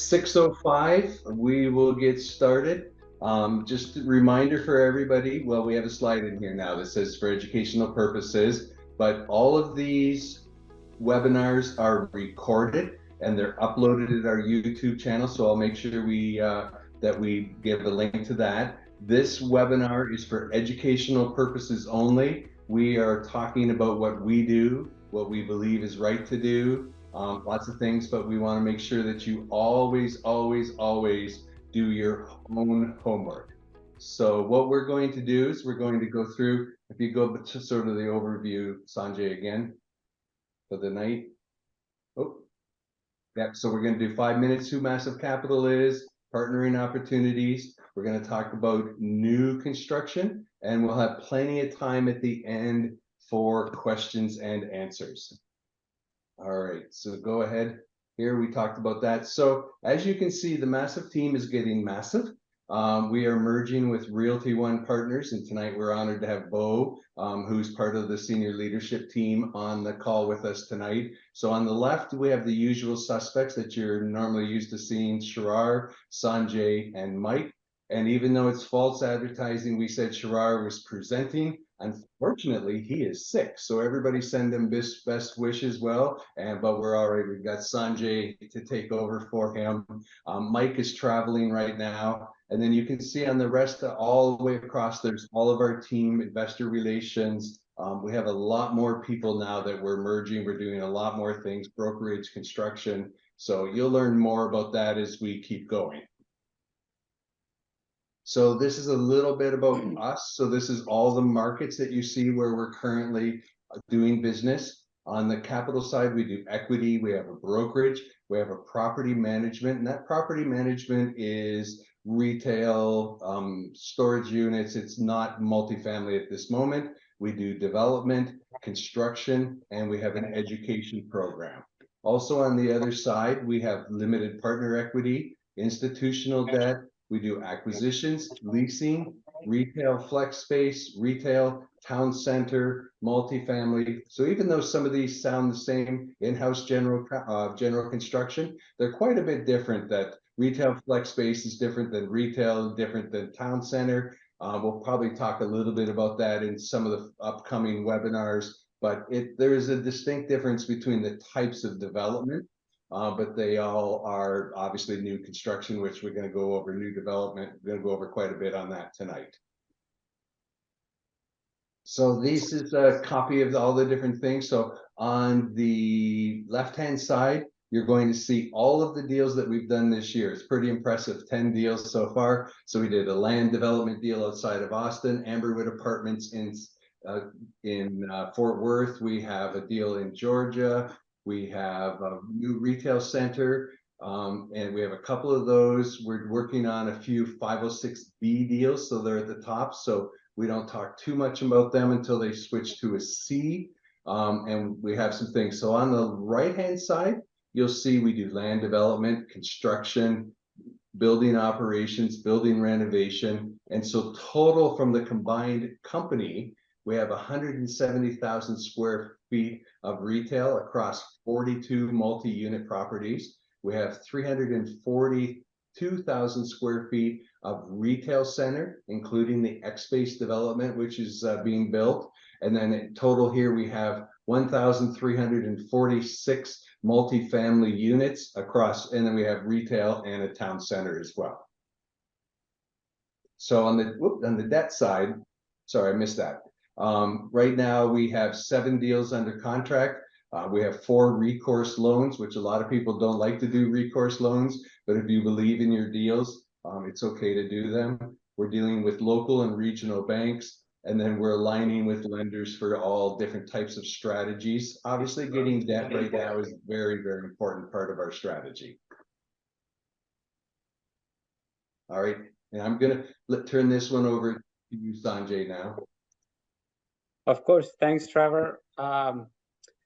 6:05, we will get started. Just a reminder for everybody, well, we have a slide in here now that says for educational purposes, but all of these webinars are recorded and they're uploaded at our YouTube channel. So I'll make sure that we give a link to that. This webinar is for educational purposes only. We are talking about what we do, what we believe is right to do, lots of things, but we want to make sure that you always do your own homework. So what we're going to do is we're going to go through, if you go to sort of the overview, Sanjay, again, for the night. Oh, yeah, so we're going to do 5 minutes, who massive capital is, partnering opportunities. We're going to talk about new construction, and we'll have plenty of time at the end for questions and answers. All right, so go ahead. Here we talked about that. So as you can see, the massive team is getting massive. We are merging with Realty One Partners, and tonight we're honored to have Bo, who's part of the senior leadership team, on the call with us tonight. So on the left, we have the usual suspects that you're normally used to seeing: Shirar, Sanjay, and Mike. And even though it's false advertising, we said Shirar was presenting. Unfortunately, he is sick, so everybody send him best wishes. Well, but we're all right. We've got Sanjay to take over for him. Mike is traveling right now, and then you can see on the rest all the way across, there's all of our team, investor relations. We have a lot more people now that we're merging. We're doing a lot more things, brokerage, construction. So you'll learn more about that as we keep going. So this is a little bit about us. So this is all the markets that you see where we're currently doing business. On the capital side, we do equity, we have a brokerage, we have a property management, and that property management is retail, storage units. It's not multifamily at this moment. We do development, construction, and we have an education program. Also on the other side, we have limited partner equity, institutional debt. We do acquisitions, leasing, retail flex space, retail, town center, multifamily. So even though some of these sound the same, in-house general construction, they're quite a bit different. That retail flex space is different than retail, different than town center. We'll probably talk a little bit about that in some of the upcoming webinars, but there is a distinct difference between the types of development. But they all are obviously new construction, which we're going to go over. New development, we're going to go over quite a bit on that tonight. So this is a copy of all the different things. So on the left-hand side, you're going to see all of the deals that we've done this year. It's pretty impressive, 10 deals so far. So we did a land development deal outside of Austin, Amberwood Apartments in Fort Worth. We have a deal in Georgia. We have a new retail center, and we have a couple of those. We're working on a few 506B deals, so they're at the top. So we don't talk too much about them until they switch to a C. And we have some things. So on the right-hand side, you'll see we do land development, construction, building operations, building renovation. And so total from the combined company, we have 170,000 square feet of retail across 42 multi-unit properties. We have 342,000 square feet of retail center, including the X-Space development, which is being built. And then in total here, we have 1,346 multifamily units across, and then we have retail and a town center as well. So on the debt side, sorry, I missed that. Right now we have 7 deals under contract. We have 4 recourse loans, which a lot of people don't like to do recourse loans, but if you believe in your deals, it's okay to do them. We're dealing with local and regional banks, and then we're aligning with lenders for all different types of strategies. Obviously, getting debt right now is a very, very important part of our strategy. All right, and I'm gonna turn this one over to you, Sanjay, now. Of course, thanks, Trevor.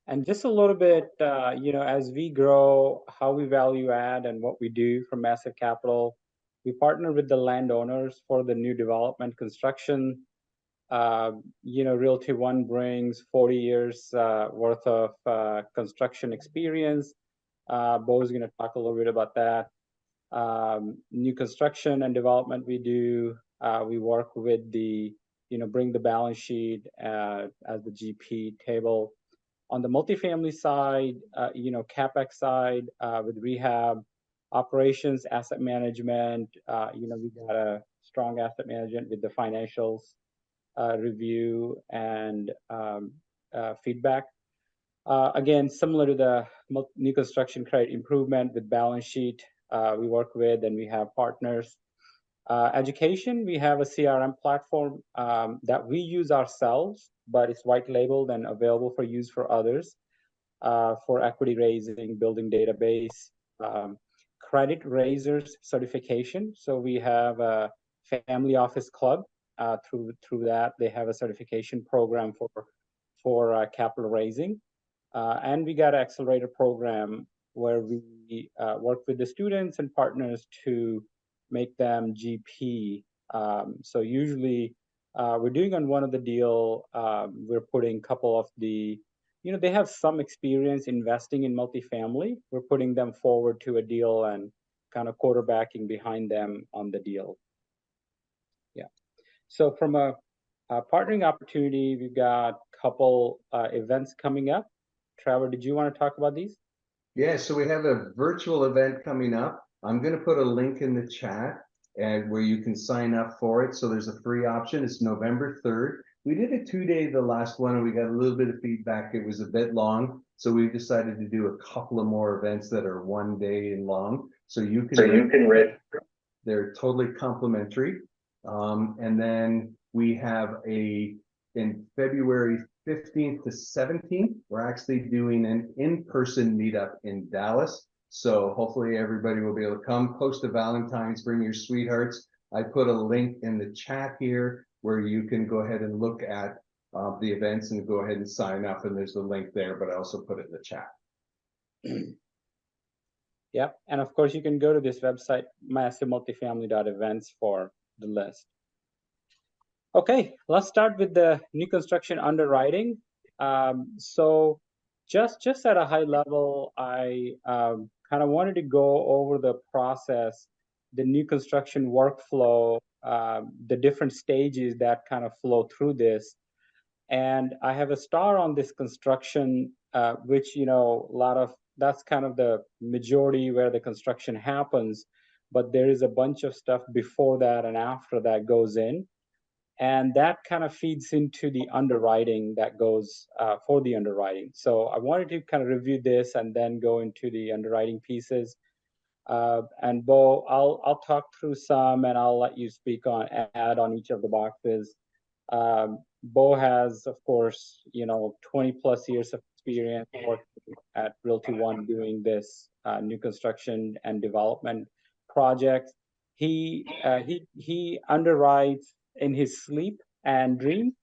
And just a little bit, as we grow, how we value add and what we do from Massive Capital, we partner with the landowners for the new development construction. Realty One brings 40 years worth of construction experience. Bo is going to talk a little bit about that. New construction and development we do. We work with the, bring the balance sheet as the GP table. On the multifamily side, CapEx side, with rehab, operations, asset management, we got a strong asset management with the financials review and feedback. Again, similar to the new construction credit improvement with balance sheet, we work with and we have partners. Education, we have a CRM platform that we use ourselves, but it's white labeled and available for use for others for equity raising, building database, credit raisers certification. So we have a family office club. Through that, they have a certification program for capital raising. And we got an accelerator program where we work with the students and partners to make them GP. So usually we're doing on one of the deal, we're putting a couple of the, they have some experience investing in multifamily. We're putting them forward to a deal and kind of quarterbacking behind them on the deal. Yeah. So from a partnering opportunity, we've got a couple events coming up. Trevor, did you want to talk about these? Yeah, so we have a virtual event coming up. I'm going to put a link in the chat and where you can sign up for it. So there's a free option. It's November 3rd. We did a 2-day the last one, and we got a little bit of feedback. It was a bit long, so we've decided to do a couple of more events that are 1 day long. So you can they're totally complimentary. And then we have in February 15th to 17th, we're actually doing an in-person meetup in Dallas. So hopefully everybody will be able to come. Post to Valentine's, bring your sweethearts. I put a link in the chat here where you can go ahead and look at the events and go ahead and sign up. And there's the link there, but I also put it in the chat. Yeah, and of course you can go to this website, massivemultifamily.events, for the list. Okay, let's start with the new construction underwriting. So just at a high level, I kind of wanted to go over the process, the new construction workflow, the different stages that kind of flow through this. And I have a star on this construction, which, that's kind of the majority where the construction happens, but there is a bunch of stuff before that and after that goes in. And that kind of feeds into the underwriting that goes for the underwriting. So I wanted to kind of review this and then go into the underwriting pieces. And Bo, I'll talk through some and I'll let you speak on, add on each of the boxes. Bo has, of course, 20 plus years of experience working at Realty One doing this new construction and development projects. He underwrites in his sleep and dream,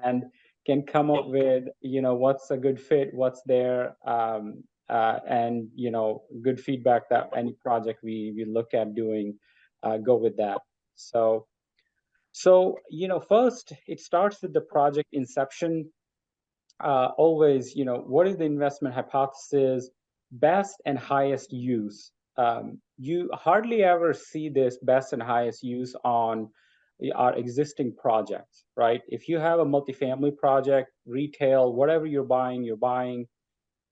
and can come up with what's a good fit, what's there, and good feedback that any project we look at doing, go with that. So first it starts with the project inception. Always, what is the investment hypothesis, best and highest use? You hardly ever see this best and highest use on our existing projects, right? If you have a multifamily project, retail, whatever you're buying,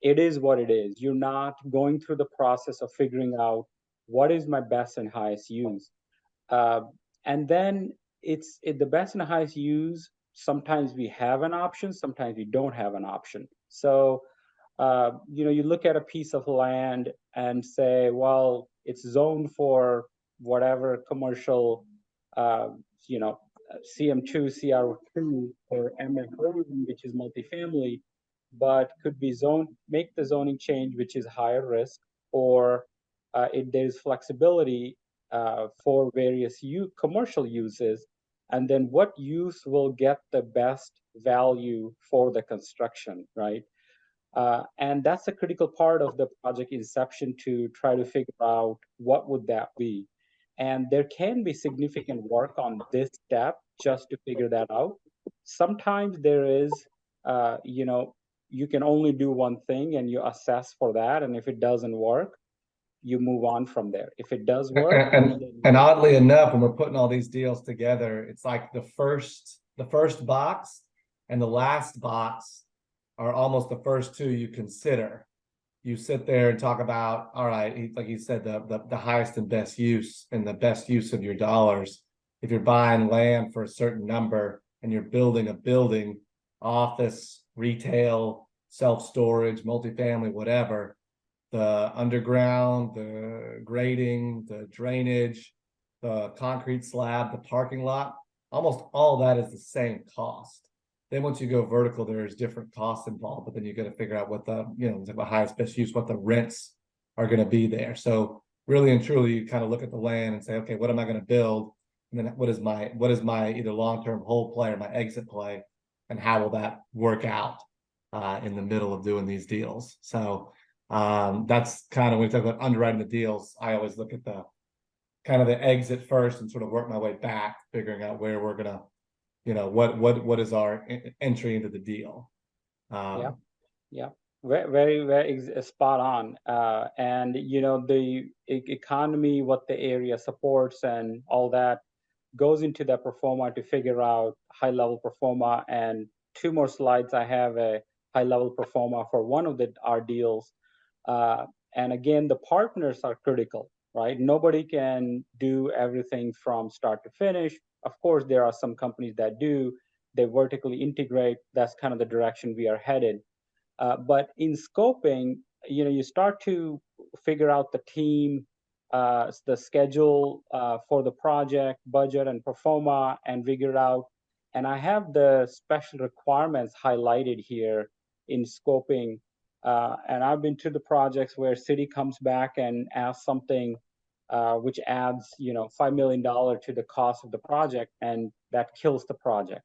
it is what it is. You're not going through the process of figuring out what is my best and highest use. And then the best and highest use, sometimes we have an option, sometimes we don't have an option. So, you look at a piece of land and say, well, it's zoned for whatever commercial, CM2, CR2, or MF1, which is multifamily, but could be make the zoning change, which is higher risk, or there's flexibility for various commercial uses, and then what use will get the best value for the construction, right? And that's a critical part of the project inception, to try to figure out what would that be. And there can be significant work on this step just to figure that out. Sometimes there is, you can only do one thing and you assess for that. And if it doesn't work, you move on from there. If it does work, and oddly enough, when we're putting all these deals together, it's like the first box and the last box are almost the first two you consider. You sit there and talk about, all right, like you said, the highest and best use and the best use of your dollars. If you're buying land for a certain number and you're building a building, office, retail, self-storage, multifamily, whatever, the underground, the grading, the drainage, the concrete slab, the parking lot, almost all that is the same cost. Then once you go vertical, there's different costs involved, but then you got to figure out what the, the highest best use, what the rents are going to be there. So really and truly, you kind of look at the land and say, okay, what am I going to build? And then what is my either long-term hold play or my exit play? And how will that work out in the middle of doing these deals? So that's kind of when we talk about underwriting the deals, I always look at the kind of the exit first and sort of work my way back, figuring out where we're gonna, what is our entry into the deal. Yeah, very, very spot on. And the economy, what the area supports, and all that goes into the pro forma to figure out high level pro forma. And two more slides, I have a high level pro forma for one of our deals. And again, the partners are critical, right? Nobody can do everything from start to finish. Of course, there are some companies that do. They vertically integrate. That's kind of the direction we are headed. But in scoping, you start to figure out the team, the schedule for the project, budget, and pro forma, and figure out. And I have the special requirements highlighted here in scoping. And I've been to the projects where city comes back and asks something which adds, $5 million to the cost of the project, and that kills the project.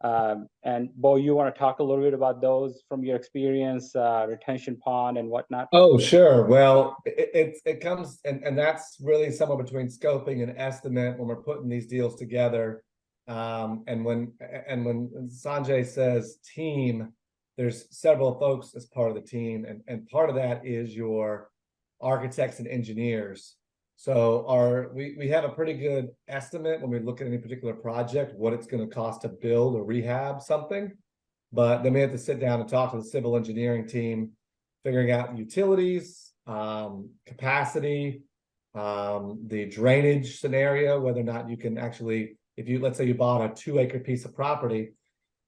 And Bo, you want to talk a little bit about those from your experience, retention pond and whatnot? Oh, sure. Well, it comes, and that's really somewhere between scoping and estimate when we're putting these deals together. And when Sanjay says team, there's several folks as part of the team, and part of that is your architects and engineers. So we have a pretty good estimate when we look at any particular project, what it's going to cost to build or rehab something. But then we have to sit down and talk to the civil engineering team, figuring out utilities, capacity, the drainage scenario, whether or not you can actually, let's say you bought a 2-acre piece of property,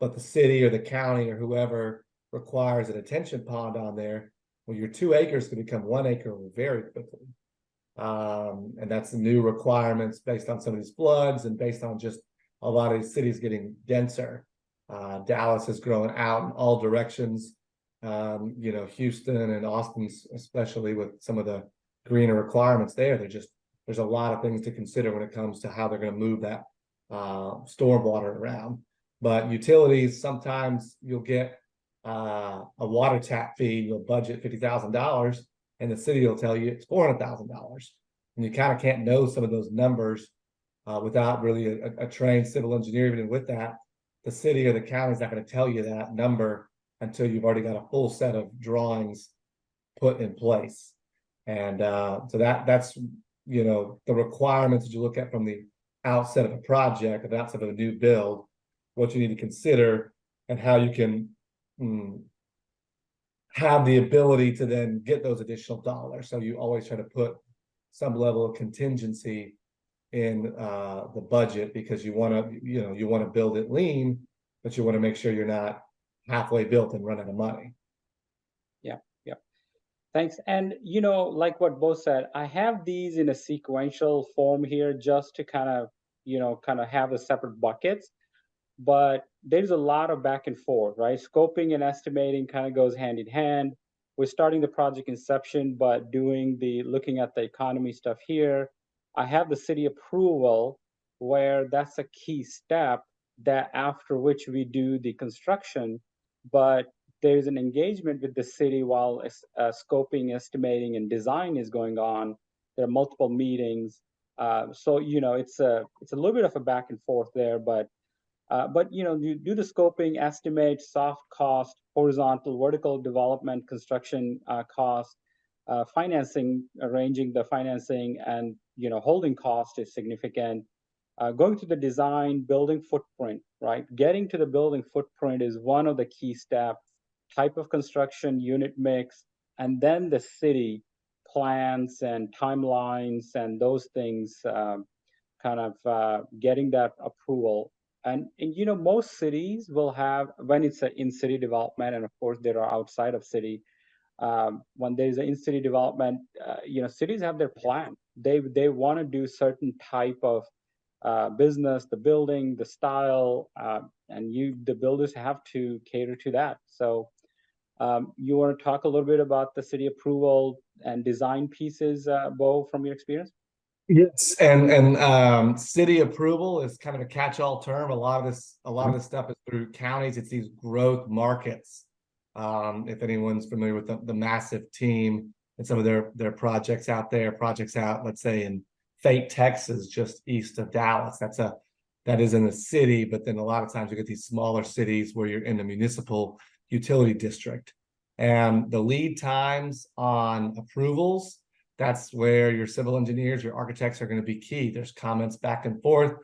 but the city or the county or whoever requires a detention pond on there, well, your 2 acres can become 1 acre very quickly. And that's the new requirements based on some of these floods and based on just a lot of these cities getting denser. Dallas is growing out in all directions. Houston and Austin, especially with some of the greener requirements there, there's a lot of things to consider when it comes to how they're going to move that stormwater around. But utilities, sometimes you'll get a water tap fee, you'll budget $50,000, and the city will tell you it's $400,000. And you kind of can't know some of those numbers without really a trained civil engineer. Even with that, the city or the county is not going to tell you that number until you've already got a full set of drawings put in place. And so that's the requirements that you look at from the outset of a project, the outset of a new build, what you need to consider, and how you can have the ability to then get those additional dollars. So you always try to put some level of contingency in the budget, because you want to build it lean, but you want to make sure you're not halfway built and run out of money. Yeah. Thanks. And like what Bo said, I have these in a sequential form here just to kind of have the separate buckets. But there's a lot of back and forth, right? Scoping and estimating kind of goes hand in hand. We're starting the project inception, but looking at the economy stuff here. I have the city approval, where that's a key step, that after which we do the construction. But there's an engagement with the city while scoping, estimating, and design is going on. There are multiple meetings. So it's a little bit of a back and forth there, but you do the scoping, estimate, soft cost, horizontal, vertical development, construction cost, financing, arranging the financing, and holding cost is significant. Going to the design, building footprint, right? Getting to the building footprint is one of the key steps. Type of construction, unit mix, and then the city plans and timelines and those things, getting that approval. And most cities will have, when it's an in-city development, and of course there are outside of city, when there's an in-city development, cities have their plan. They want to do certain type of business, the building, the style, and the builders have to cater to that. So you want to talk a little bit about the city approval and design pieces, Bo, from your experience? Yes, and city approval is kind of a catch-all term. A lot of this stuff is through counties. It's these growth markets. If anyone's familiar with the massive team and some of their projects out, let's say in Fate, Texas, just east of Dallas. That is in the city, but then a lot of times you get these smaller cities where you're in the municipal utility district. And the lead times on approvals, that's where your civil engineers, your architects are going to be key. There's comments back and forth.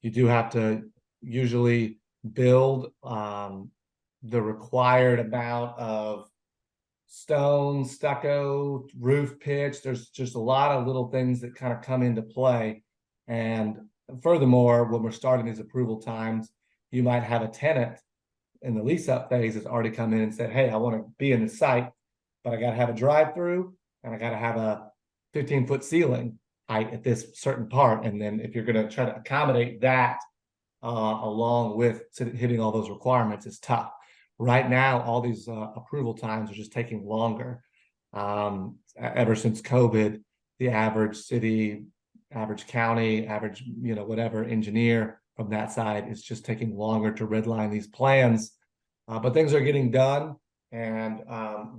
You do have to usually build the required amount of stone, stucco, roof pitch. There's just a lot of little things that kind of come into play. And furthermore, when we're starting these approval times, you might have a tenant in the lease-up phase that's already come in and said, hey, I want to be in the site, but I got to have a drive-through and I got to have a 15-foot ceiling height at this certain part. And then if you're going to try to accommodate that along with hitting all those requirements, it's tough. Right now, all these approval times are just taking longer. Ever since COVID, the average city, average county, average, whatever engineer from that side is just taking longer to redline these plans. But things are getting done. And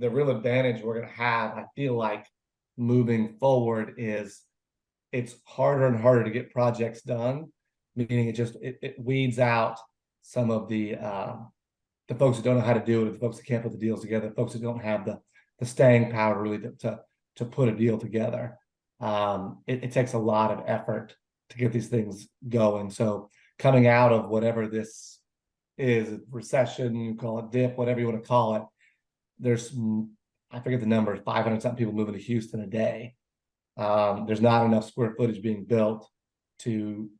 the real advantage we're going to have, I feel like, moving forward is it's harder and harder to get projects done, meaning it weeds out some of the folks that don't know how to do it, the folks that can't put the deals together, the folks that don't have the staying power really to put a deal together. It takes a lot of effort to get these things going. So coming out of whatever this is, recession, you call it dip, whatever you want to call it, there's, I forget the number, 500 something people moving to Houston a day. There's not enough square footage being built to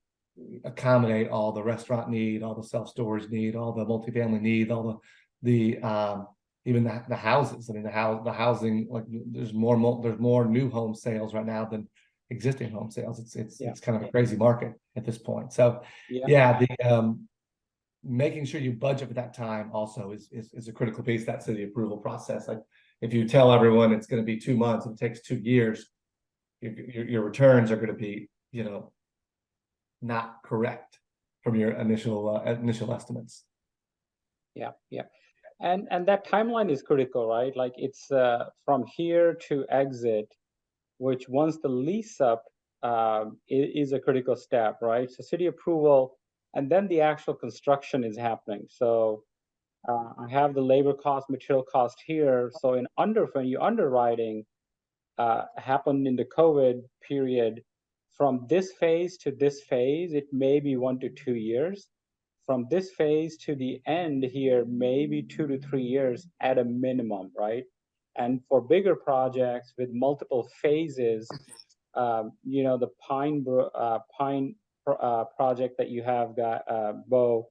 accommodate all the restaurant need, all the self-storage need, all the multifamily need, all the even the houses. I mean, the housing, like there's more new home sales right now than existing home sales. It's kind of a crazy market at this point. So the making sure you budget for that time also is a critical piece of that city approval process. Like if you tell everyone it's going to be 2 months and it takes 2 years, your returns are going to be, not correct from your initial estimates. Yeah. And that timeline is critical, right? Like it's from here to exit, which once the lease up is a critical step, right? So city approval, and then the actual construction is happening. So I have the labor cost, material cost here. So when you're underwriting, happened in the COVID period, from this phase to this phase, it may be 1 to 2 years. From this phase to the end here, maybe 2 to 3 years at a minimum, right? And for bigger projects with multiple phases, the Pine project that you have got, Bo,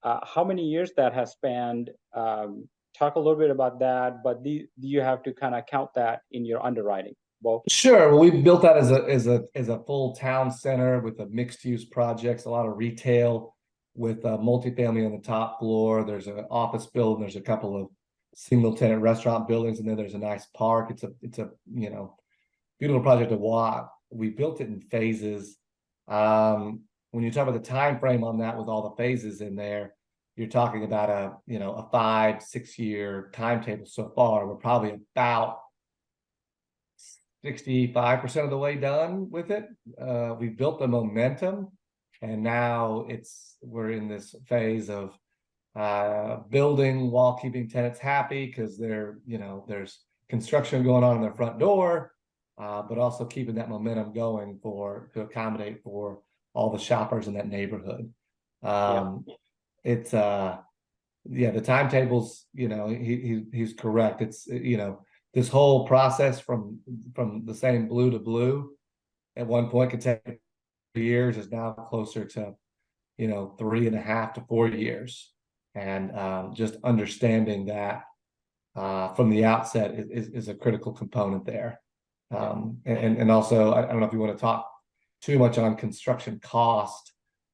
how many years that has spanned? Talk a little bit about that, but do you have to kind of count that in your underwriting? Bo? Sure. Well, we built that as a full town center with a mixed use projects, a lot of retail with multifamily on the top floor. There's an office building. There's a couple of single tenant restaurant buildings, and then there's a nice park. It's a beautiful project to walk. We built it in phases. When you talk about the time frame on that with all the phases in there, you're talking about a 5-6 year timetable so far. We're probably about 65% of the way done with it. We built the momentum, and now we're in this phase of building while keeping tenants happy, because there's construction going on in their front door, but also keeping that momentum going to accommodate for all the shoppers in that neighborhood. It's the timetables, he's correct. It's, this whole process from the same blue to blue at one point could take years is now closer to 3.5 to 4 years. And just understanding that from the outset is a critical component there. And also, I don't know if you want to talk too much on construction cost,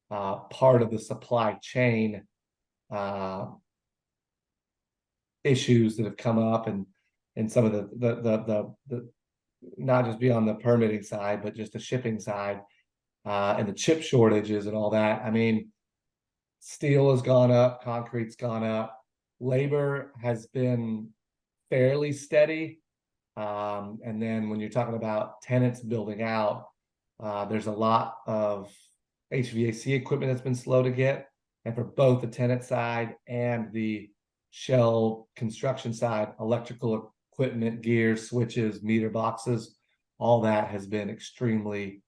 part of the supply chain issues that have come up, and some of the not just beyond the permitting side, but just the shipping side, and the chip shortages and all that. I mean, steel has gone up, concrete's gone up, labor has been fairly steady. And then when you're talking about tenants building out, there's a lot of HVAC equipment that's been slow to get. And for both the tenant side and the shell construction side, electrical equipment, gears, switches, meter boxes, all that has been extremely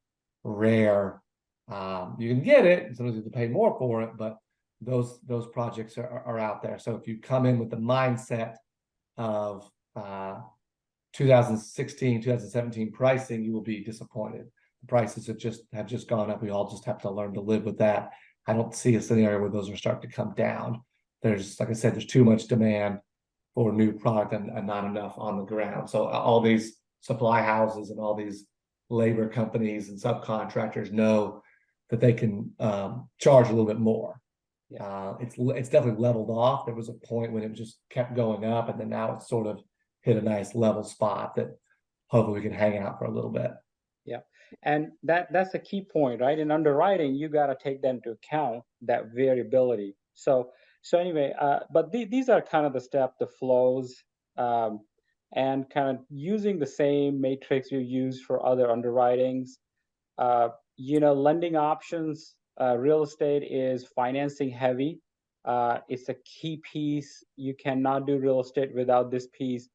rare. You can get it, sometimes you have to pay more for it, but those projects are out there. So if you come in with the mindset of 2016, 2017 pricing, you will be disappointed. The prices have just gone up. We all just have to learn to live with that. I don't see a scenario where those are starting to come down. There's, like I said, there's too much demand for new product and not enough on the ground. So all these supply houses and all these labor companies and subcontractors know that they can charge a little bit more. It's definitely leveled off. There was a point when it just kept going up, and then now it's sort of hit a nice level spot that hopefully we can hang out for a little bit. Yeah, and that's a key point, right? In underwriting, you got to take that into account, that variability. So anyway, but these are kind of the flows, and kind of using the same matrix you use for other underwritings. Lending options, real estate is financing heavy. It's a key piece. You cannot do real estate without this piece.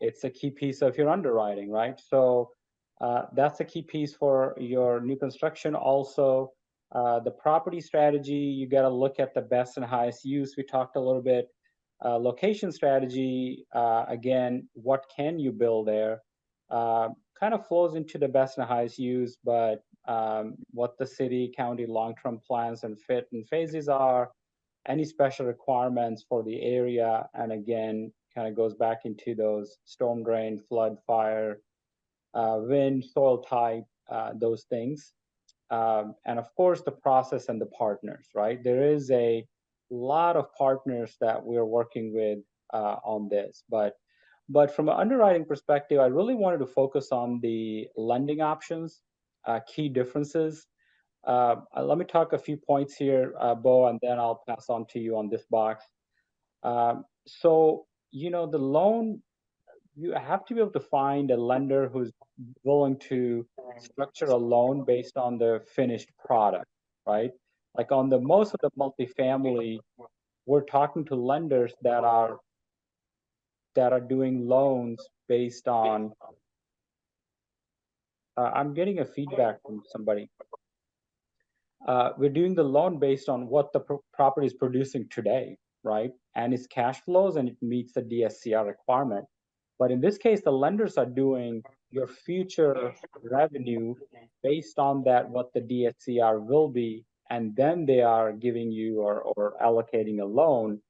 It's a key piece of your underwriting, right? So that's a key piece for your new construction. Also, the property strategy, you got to look at the best and highest use. We talked a little bit. Location strategy, again, what can you build there? Kind of flows into the best and highest use, but what the city, county long-term plans and fit and phases are, any special requirements for the area, and again, kind of goes back into those storm drain, flood, fire, wind, soil type, those things. And of course, the process and the partners, right? There is a lot of partners that we're working with on this, but from an underwriting perspective, I really wanted to focus on the lending options, key differences. Let me talk a few points here, Bo, and then I'll pass on to you on this box. So, the loan, you have to be able to find a lender who's willing to structure a loan based on the finished product, right? Like on the most of the multifamily, we're talking to lenders that are doing loans based on, I'm getting a feedback from somebody. We're doing the loan based on what the property is producing today, right? And its cash flows, and it meets the DSCR requirement. But in this case, the lenders are doing your future revenue based on that, what the DSCR will be, and then they are giving you or allocating a loan.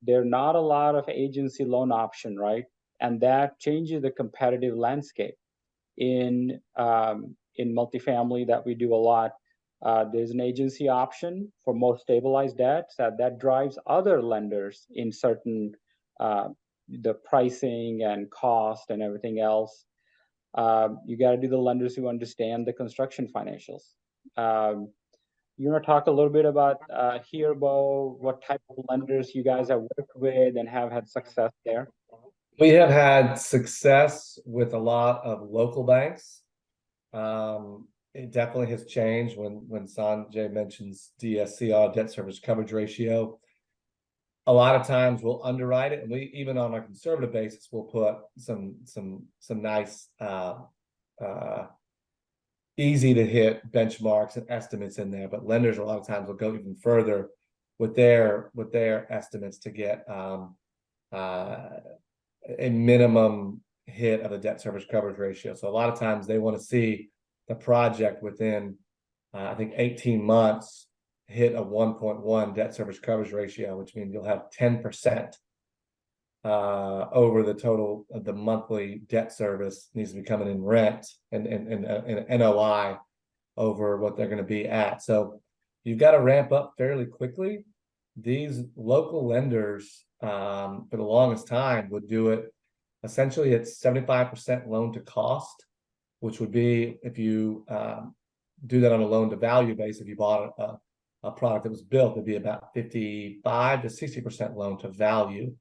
There are not a lot of agency loan option, right? And that changes the competitive landscape. In multifamily that we do a lot, there's an agency option for most stabilized debts that drives other lenders in certain the pricing and cost and everything else. You got to do the lenders who understand the construction financials. You want to talk a little bit about here, Bo, what type of lenders you guys have worked with and have had success there? We have had success with a lot of local banks. It definitely has changed when Sanjay mentions DSCR, debt service coverage ratio. a lot of times we'll underwrite it, and we even on a conservative basis we'll put some nice easy to hit benchmarks and estimates in there. But lenders a lot of times will go even further with their estimates to get a minimum hit of a debt service coverage ratio. So a lot of times they want to see the project within I think 18 months hit a 1.1 debt service coverage ratio, which means you'll have 10% over the total of the monthly debt service needs to be coming in rent and NOI over what they're going to be at. So you've got to ramp up fairly quickly. These local lenders for the longest time would do it essentially at 75% loan to cost, which would be if you do that on a loan to value base. If you bought a product that was built, it'd be about 55 to 60% loan to value.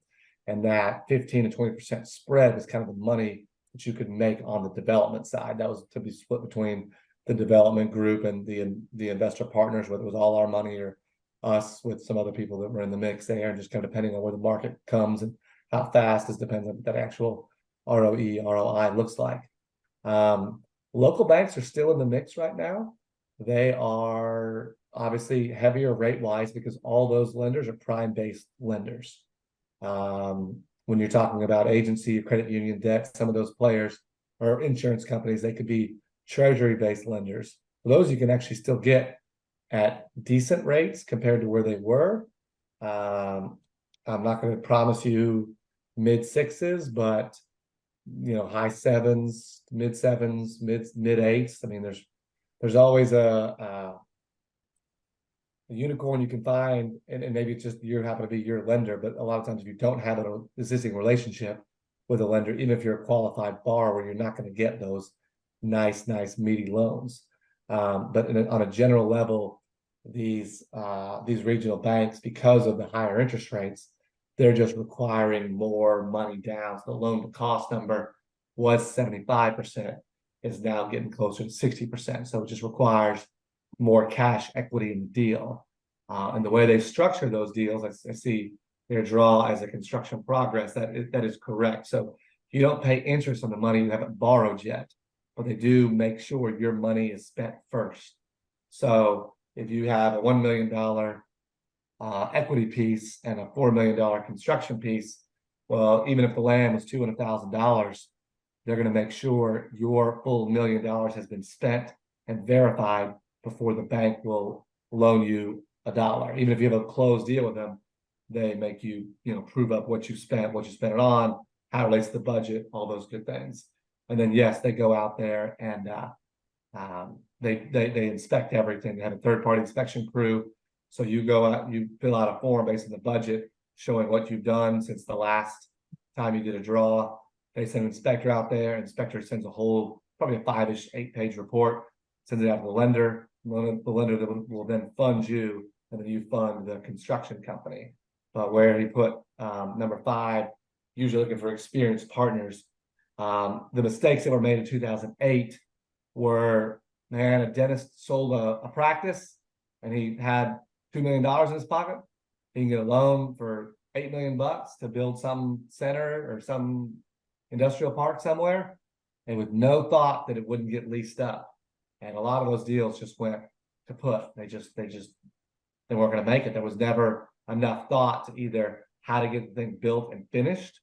And that 15 to 20% spread is kind of the money that you could make on the development side. That was to be split between the development group and the investor partners, whether it was all our money or us with some other people that were in the mix there, just kind of depending on where the market comes and how fast is depends on what that actual ROE, ROI looks like. Local banks are still in the mix right now. They are obviously heavier rate-wise because all those lenders are prime-based lenders. When you're talking about agency, credit union debt, some of those players or insurance companies, they could be treasury-based lenders. For those you can actually still get at decent rates compared to where they were. I'm not going to promise you mid sixes, but high sevens, mid eights. I mean, there's always a unicorn you can find, and maybe it's just you happen to be your lender, but a lot of times if you don't have an existing relationship with a lender, even if you're a qualified borrower, you're not going to get those nice meaty loans. But on a general level, these regional banks, because of the higher interest rates, they're just requiring more money down. So the loan to cost number was 75%, is now getting closer to 60%. So it just requires more cash equity in the deal. And the way they structure those deals, I see their draw as a construction progress. That is correct. So you don't pay interest on the money you haven't borrowed yet, but they do make sure your money is spent first. So if you have a $1 million equity piece and a $4 million construction piece, well, even if the land was $200,000, they're going to make sure your full $1 million has been spent and verified before the bank will loan you $1. Even if you have a closed deal with them, they make you, prove up what you spent it on, how it relates to the budget, all those good things. And then, yes, they go out there and they inspect everything. They have a third-party inspection crew. So you go out, you fill out a form based on the budget, showing what you've done since the last time you did a draw. They send an inspector out there. Inspector sends probably a 5-ish, 8-page report, sends it out to the lender. The lender will then fund you, and then you fund the construction company. But where he put number 5, usually looking for experienced partners. The mistakes that were made in 2008 were, a dentist sold a practice and he had $2 million in his pocket. He can get a loan for $8 million to build some center or some industrial park somewhere, and with no thought that it wouldn't get leased up. And a lot of those deals just went to put. They weren't going to make it. There was never enough thought to either how to get the thing built and finished,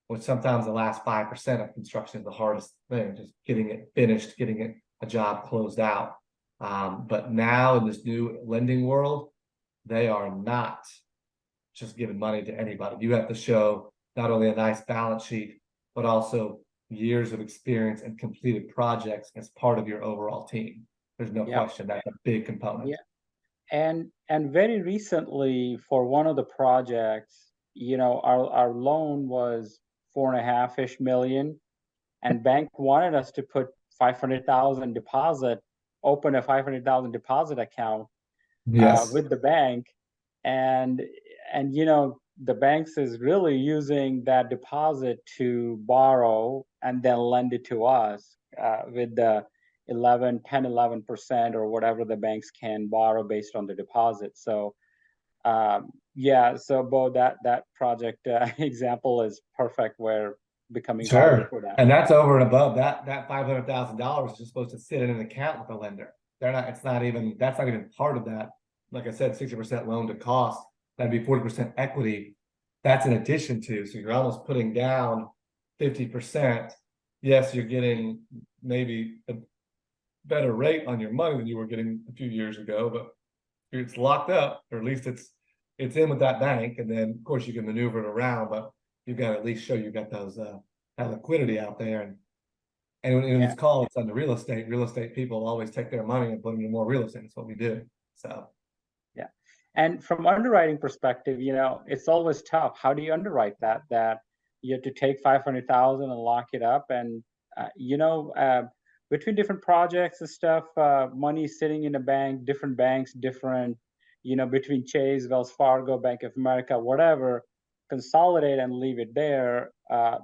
which sometimes the last 5% of construction is the hardest thing, just getting it finished, getting it a job closed out. But now in this new lending world, they are not just giving money to anybody. You have to show not only a nice balance sheet, but also years of experience and completed projects as part of your overall team. There's no question that's a big component. Yeah. And very recently for one of the projects, our loan was 4.5-ish million, and bank wanted us to put 500,000 deposit, open a 500,000 deposit account with the bank. And the banks is really using that deposit to borrow and then lend it to us with the 11% or whatever the banks can borrow based on the deposit. So Yeah, so Bo, that project example is perfect where becoming viable Sure. for that. And that's over and above that $500,000 is just supposed to sit in an account with the lender. They're not, it's not even, that's not even part of that. Like I said, 60% loan to cost, that'd be 40% equity. That's in addition to, so you're almost putting down 50%. Yes, you're getting maybe a better rate on your money than you were getting a few years ago, but it's locked up, or at least it's in with that bank. And then of course you can maneuver it around, but you've got to at least show you got those that liquidity out there. And when Yeah. it's called, it's under real estate people always take their money and put it into more real estate. That's what we do. So Yeah. And from underwriting perspective, it's always tough. How do you underwrite that you have to take 500,000 and lock it up? And, between different projects and stuff, money sitting in a bank, different banks, different, between Chase, Wells Fargo, Bank of America, whatever, consolidate and leave it there,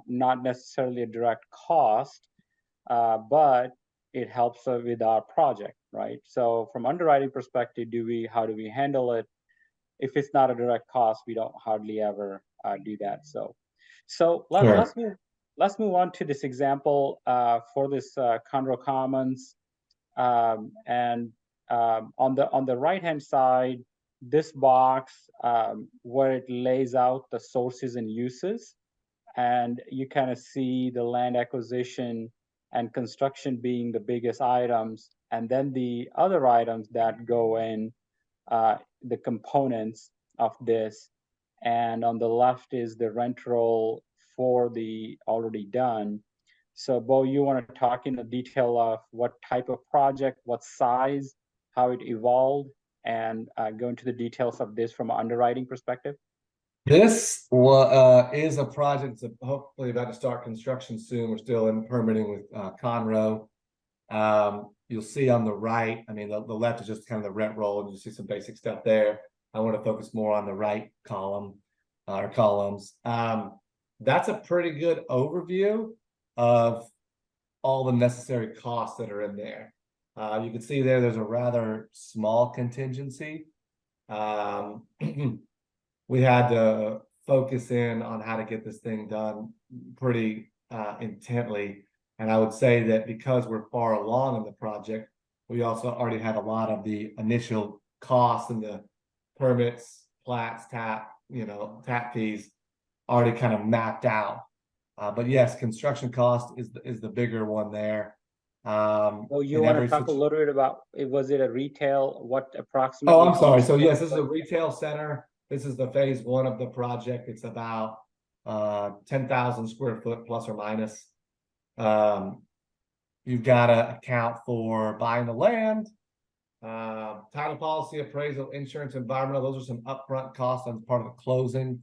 not necessarily a direct cost, but it helps with our project, right? So from underwriting perspective, how do we handle it? If it's not a direct cost, we don't hardly ever do that. So sure. let's move on to this example for this Conroe Commons, and on the right hand side, this box where it lays out the sources and uses, and you kind of see the land acquisition and construction being the biggest items, and then the other items that go in, the components of this. And on the left is the rent roll for the already done. So Bo, you want to talk in the detail of what type of project, what size, how it evolved, and go into the details of this from an underwriting perspective? This is a project that's hopefully about to start construction soon. We're still in permitting with Conroe. You'll see on the right, I mean, the left is just kind of the rent roll, and you see some basic stuff there. I want to focus more on the right column or columns. That's a pretty good overview of all the necessary costs that are in there. You can see there's a rather small contingency. We had to focus in on how to get this thing done pretty intently. And I would say that because we're far along in the project, we also already had a lot of the initial costs and the permits, plats, tap fees already kind of mapped out. But yes, construction cost is the bigger one there. Well, you want to talk a little bit about, was it a retail, what approximately? Oh, I'm sorry. So yes, this is a retail center. This is the phase one of the project. It's about 10,000 square foot plus or minus. You've got to account for buying the land, title policy, appraisal, insurance, environmental. Those are some upfront costs on part of the closing.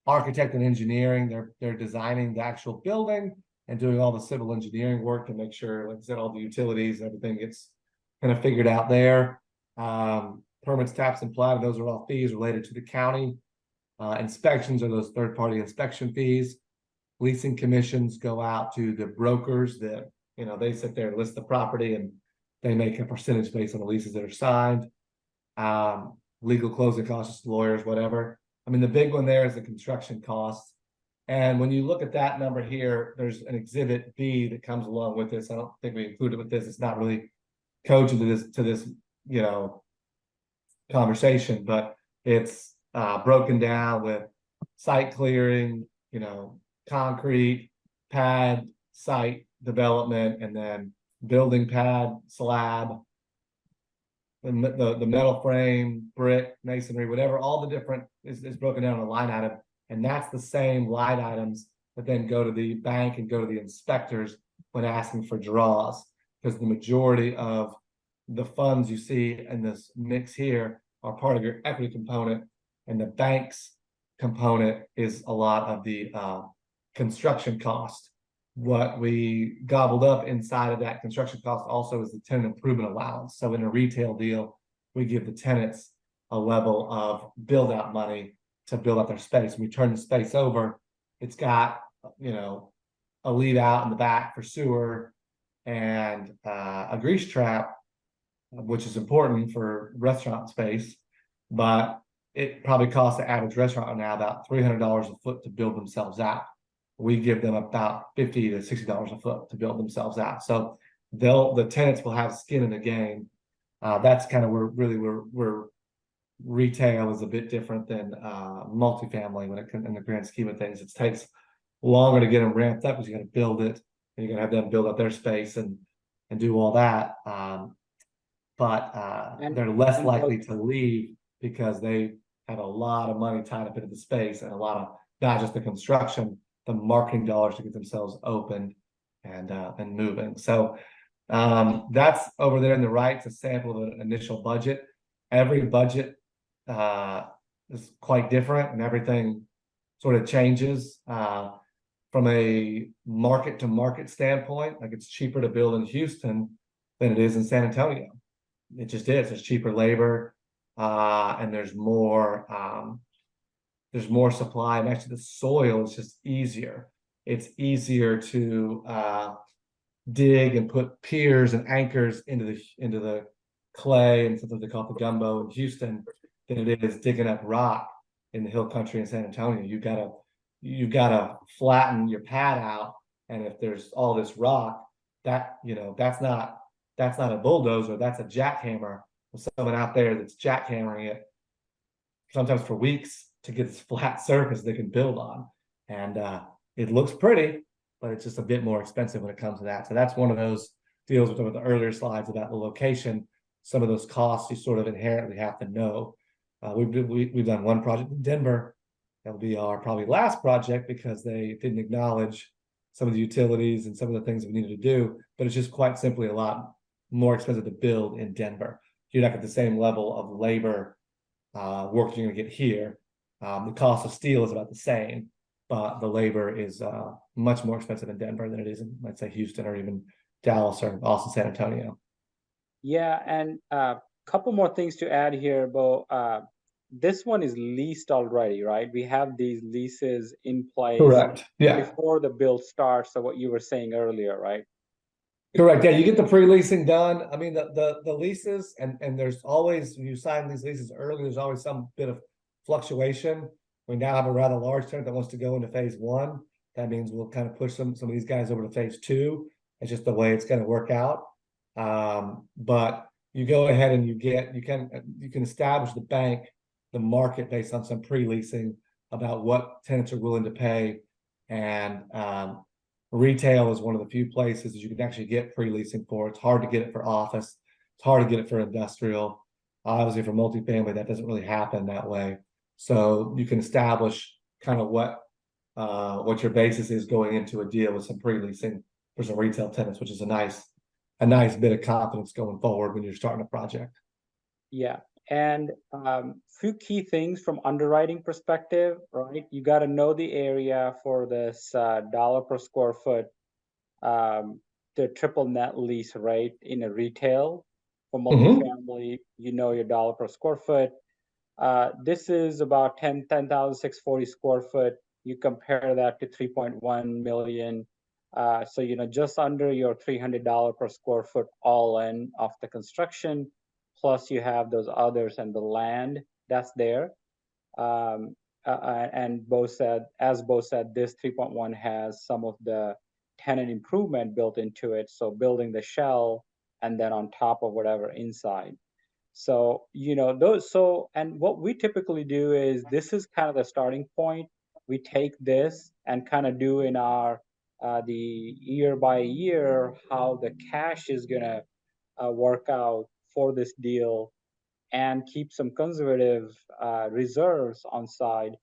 Architect and engineering, they're designing the actual building and doing all the civil engineering work to make sure, like I said, all the utilities and everything gets kind of figured out there. Permits, taps, and plat, those are all fees related to the county. Inspections are those third-party inspection fees. Leasing commissions go out to the brokers that, they sit there and list the property, and they make a percentage based on the leases that are signed. Legal closing costs, lawyers, whatever. I mean, the big one there is the construction costs. And when you look at that number here, there's an exhibit B that comes along with this. I don't think we included with this. It's not really cogent to this, conversation, but it's broken down with site clearing, concrete, pad, site development, and then building pad, slab, the metal frame, brick, masonry, whatever, all the different is broken down on a line item. And that's the same line items that then go to the bank and go to the inspectors when asking for draws, because the majority of the funds you see in this mix here are part of your equity component, and the bank's component is a lot of the construction cost. What we gobbled up inside of that construction cost also is the tenant improvement allowance. So in a retail deal, we give the tenants a level of build out money to build out their space. When we turn the space over, it's got, a lead out in the back for sewer and a grease trap, which is important for restaurant space, but it probably costs the average restaurant now about $300 a foot to build themselves out. We give them about $50 to $60 a foot to build themselves out. So the tenants will have skin in the game. That's kind of where retail is a bit different than multifamily when it comes in the grand scheme of things. It takes longer to get them ramped up because you got to build it and you're gonna have them build up their space and do all that. But they're less likely to leave because they have a lot of money tied up into the space and a lot of not just the construction, the marketing dollars to get themselves opened and moving. So that's over there in the right. It's a sample of an initial budget. Every budget is quite different, and everything sort of changes from a market to market standpoint. Like, it's cheaper to build in Houston than it is in San Antonio. It just is. There's cheaper labor, and there's more supply, and actually the soil is just easier. It's easier to dig and put piers and anchors into the clay, and sometimes they call it the gumbo in Houston, than it is digging up rock in the hill country in San Antonio. You've gotta flatten your pad out, and if there's all this rock, that's not a bulldozer, that's a jackhammer. With someone out there that's jackhammering it, sometimes for weeks, to get this flat surface they can build on. And it looks pretty, but it's just a bit more expensive when it comes to that. So that's one of those deals with the earlier slides about the location. Some of those costs you sort of inherently have to know. We've done one project in Denver. That'll be our probably last project because they didn't acknowledge some of the utilities and some of the things we needed to do. But it's just quite simply a lot more expensive to build in Denver. You're not at the same level of labor work you're going to get here. The cost of steel is about the same, but the labor is much more expensive in Denver than it is in, let's say, Houston or even Dallas or Austin, San Antonio. Yeah, and a couple more things to add here, Bo. This one is leased already, right? We have these leases in place. Correct. Yeah. Before the build starts. So what you were saying earlier, right? Correct. Yeah, you get the pre-leasing done. I mean, the leases, and there's always, when you sign these leases early, there's always some bit of fluctuation. We now have a rather large tenant that wants to go into phase one. That means we'll kind of push some of these guys over to phase two. It's just the way it's going to work out. But you go ahead and you can establish the market based on some pre-leasing about what tenants are willing to pay. And retail is one of the few places that you can actually get pre-leasing for. It's hard to get it for office. It's hard to get it for industrial. Obviously for multifamily, that doesn't really happen that way. So you can establish kind of what your basis is going into a deal with some pre-leasing for some retail tenants, which is a nice bit of confidence going forward when you're starting a project. Yeah. And few key things from underwriting perspective, right? You got to know the area for this dollar per square foot, the triple net lease rate in a retail. For multifamily, you know your dollar per square foot. This is about 10,640 square foot. You compare that to 3.1 million. So, just under your $300 per square foot all in off the construction. Plus you have those others and the land that's there. And as Bo said, this 3.1 has some of the tenant improvement built into it. So building the shell and then on top of whatever inside. So, and what we typically do is, this is kind of the starting point. We take this and kind of do in our, the year by year, how the cash is going to work out for this deal, and keep some conservative reserves on side,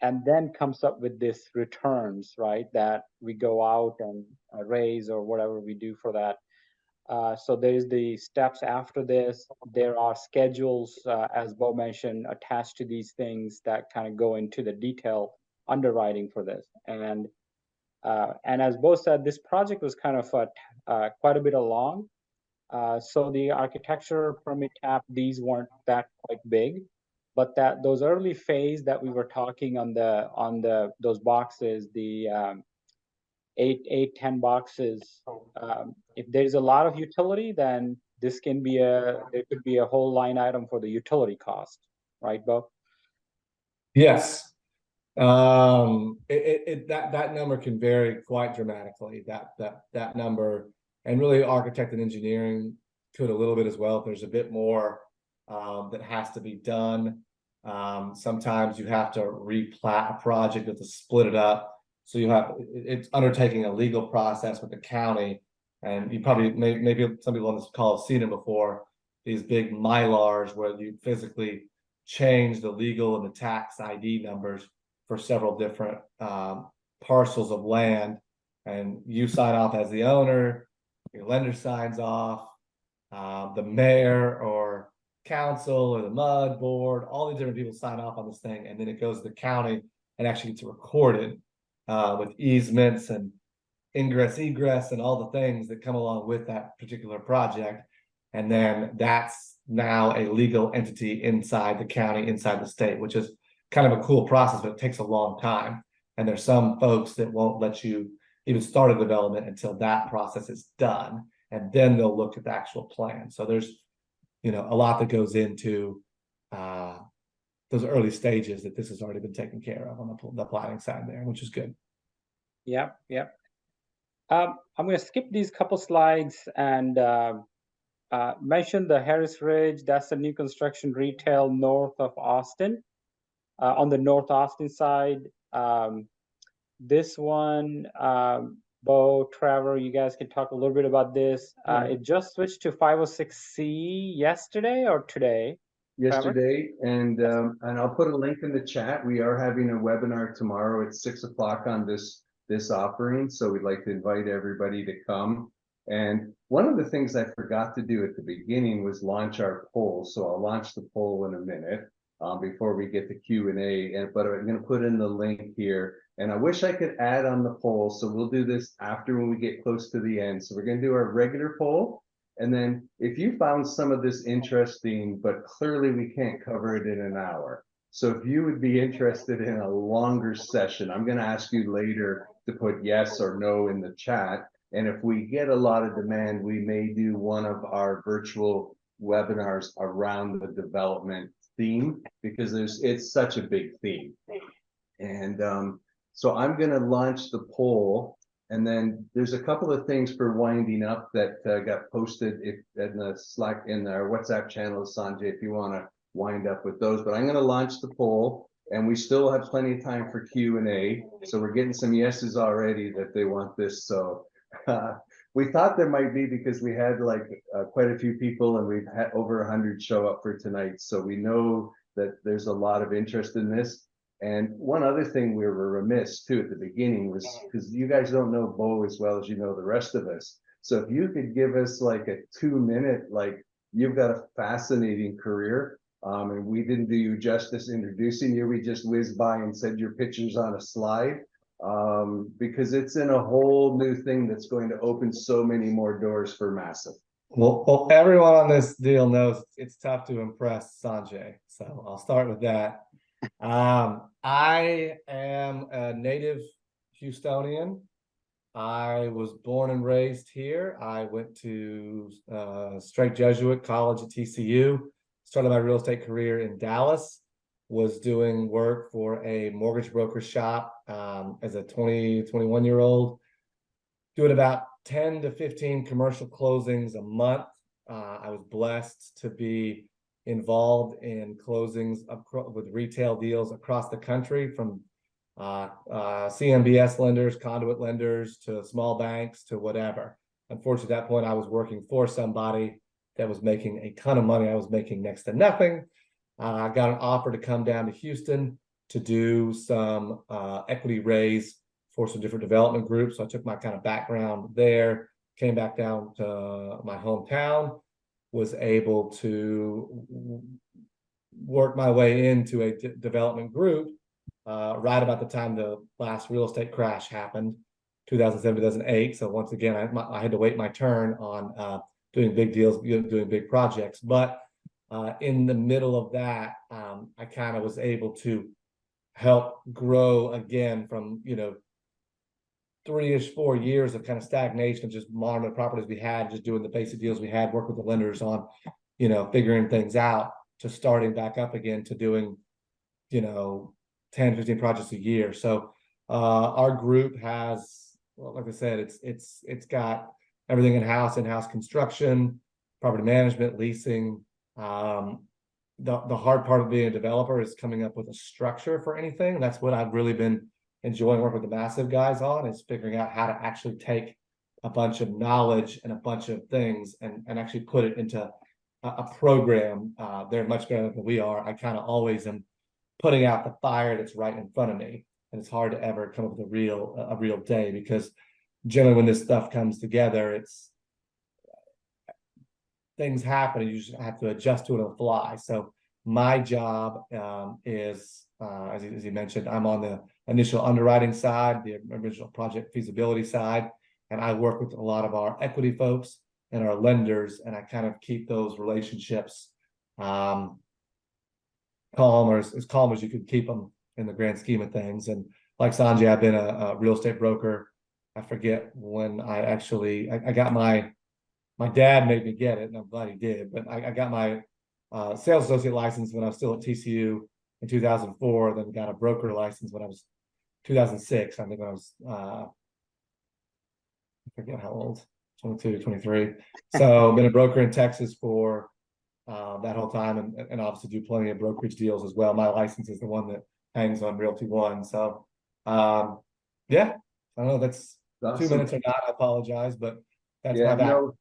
and then comes up with this returns, right, that we go out and raise or whatever we do for that. So there's the steps after this. There are schedules, as Bo mentioned, attached to these things that kind of go into the detail underwriting for this. And as Bo said, this project was kind of quite a bit along. So the architecture permit tap, these weren't that quite big, but those early phase that we were talking on those boxes, the 10 boxes. If there's a lot of utility, then this can be there could be a whole line item for the utility cost, right, Bo? Yes. That number can vary quite dramatically. That number, and really architect and engineering could a little bit as well. If there's a bit more that has to be done. Sometimes you have to replat a project, you have to split it up. So it's undertaking a legal process with the county. And you probably, maybe some people on this call have seen it before, these big Mylars where you physically change the legal and the tax ID numbers for several different parcels of land. And you sign off as the owner, your lender signs off, the mayor or council or the MUD board, all these different people sign off on this thing, and then it goes to the county and actually gets recorded with easements and ingress, egress, and all the things that come along with that particular project. And then that's now a legal entity inside the county, inside the state, which is kind of a cool process, but it takes a long time. And there's some folks that won't let you even start a development until that process is done. And then they'll look at the actual plan. So there's, a lot that goes into those early stages that this has already been taken care of on the planning side there, which is good. Yeah. I'm going to skip these couple slides and mention the Harris Ridge. That's the new construction retail north of Austin, on the North Austin side. This one, Bo, Trevor, you guys can talk a little bit about this. It just switched to 506C yesterday or today? Yesterday, and I'll put a link in the chat. We are having a webinar tomorrow at 6 o'clock on this offering, so we'd like to invite everybody to come. And one of the things I forgot to do at the beginning was launch our poll. So I'll launch the poll in a minute before we get to Q&A. But I'm going to put in the link here. And I wish I could add on the poll. So we'll do this after when we get close to the end. So we're going to do our regular poll. And then if you found some of this interesting, but clearly we can't cover it in an hour. So if you would be interested in a longer session, I'm going to ask you later to put yes or no in the chat. And if we get a lot of demand, we may do one of our virtual webinars around the development theme, because it's such a big theme. And so I'm going to launch the poll, and then there's a couple of things for winding up that got posted in the Slack, in our WhatsApp channel, Sanjay, if you want to wind up with those. But I'm going to launch the poll, and we still have plenty of time for Q&A. So we're getting some yeses already that they want this. So we thought there might be, because we had quite a few people, and we've had over 100 show up for tonight. So we know that there's a lot of interest in this. And one other thing we were remiss too at the beginning was, because you guys don't know Bo as well as you know the rest of us. So if you could give us like a 2-minute, you've got a fascinating career. And we didn't do you justice introducing you. We just whizzed by and said your picture's on a slide. Because it's in a whole new thing that's going to open so many more doors for Massive. Well, everyone on this deal knows it's tough to impress Sanjay, so I'll start with that. I am a native Houstonian. I was born and raised here. I went to straight Jesuit college at TCU, started my real estate career in Dallas, was doing work for a mortgage broker shop as a 21-year-old, doing about 10 to 15 commercial closings a month. I was blessed to be involved in closings with retail deals across the country, from CMBS lenders, conduit lenders, to small banks, to whatever. Unfortunately, at that point, I was working for somebody that was making a ton of money. I was making next to nothing. I got an offer to come down to Houston to do some equity raise for some different development groups. So I took my kind of background there, came back down to my hometown, was able to work my way into a development group right about the time the last real estate crash happened, 2007, 2008. So once again, I had to wait my turn on doing big deals, doing big projects. But in the middle of that, I kind of was able to help grow again from, 3-ish, 4 years of kind of stagnation of just monitoring the properties we had, just doing the basic deals we had, work with the lenders on, figuring things out, to starting back up again to doing, 10, 15 projects a year. So our group has, well, like I said, it's got everything in-house construction, property management, leasing. The hard part of being a developer is coming up with a structure for anything. That's what I've really been enjoying working with the massive guys on, is figuring out how to actually take a bunch of knowledge and a bunch of things and actually put it into a program. They're much better than we are. I kind of always am putting out the fire that's right in front of me, and it's hard to ever come up with a real day, because generally when this stuff comes together, it's things happen and you just have to adjust to it on the fly. So my job is, as he mentioned, I'm on the initial underwriting side, the original project feasibility side, and I work with a lot of our equity folks and our lenders, and I kind of keep those relationships calm, or as calm as you could keep them in the grand scheme of things. And like Sanjay, I've been a real estate broker. I forget when I got my dad made me get it, and I'm glad he did, but I got my sales associate license when I was still at TCU in 2004, then got a broker license when I was 2006. I think when I was, I forget how old, 22, 23. So been a broker in Texas for that whole time, and obviously do plenty of brokerage deals as well. My license is the one that hangs on Realty One. So yeah, I don't know, that's awesome. 2 minutes or not, I apologize, but that's my back. No,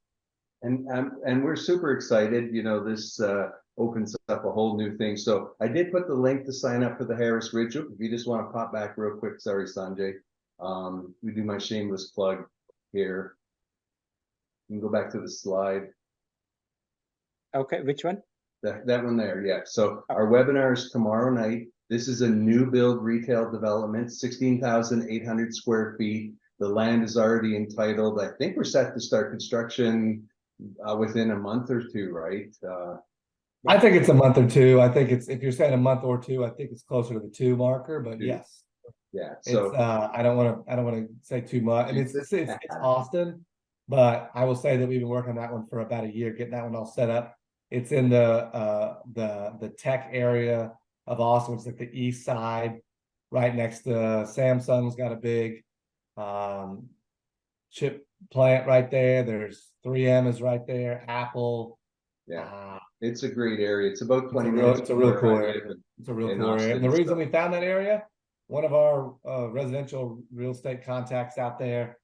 and we're super excited. You know, this opens up a whole new thing. So I did put the link to sign up for the Harris Ridge. If you just want to pop back real quick, sorry, Sanjay. We do my shameless plug here. You can go back to the slide. Okay, which one? That one there, yeah. So our webinar is tomorrow night. This is a new build retail development, 16,800 square feet. The land is already entitled. I think we're set to start construction within a month or two, right? I think it's a month or two. I think it's, if you're saying a month or two, I think it's closer to the 2 marker, but yes. Yeah. So I don't want to say too much. I mean, it's Austin, but I will say that we've been working on that one for about a year, getting that one all set up. It's in the tech area of Austin, which is like the east side, right next to Samsung's got a big chip plant right there. There's 3M is right there, Apple. Yeah, it's a great area. It's about 20 minutes. It's a real cool area. It's a real cool area. And the reason we found that area, one of our residential real estate contacts out there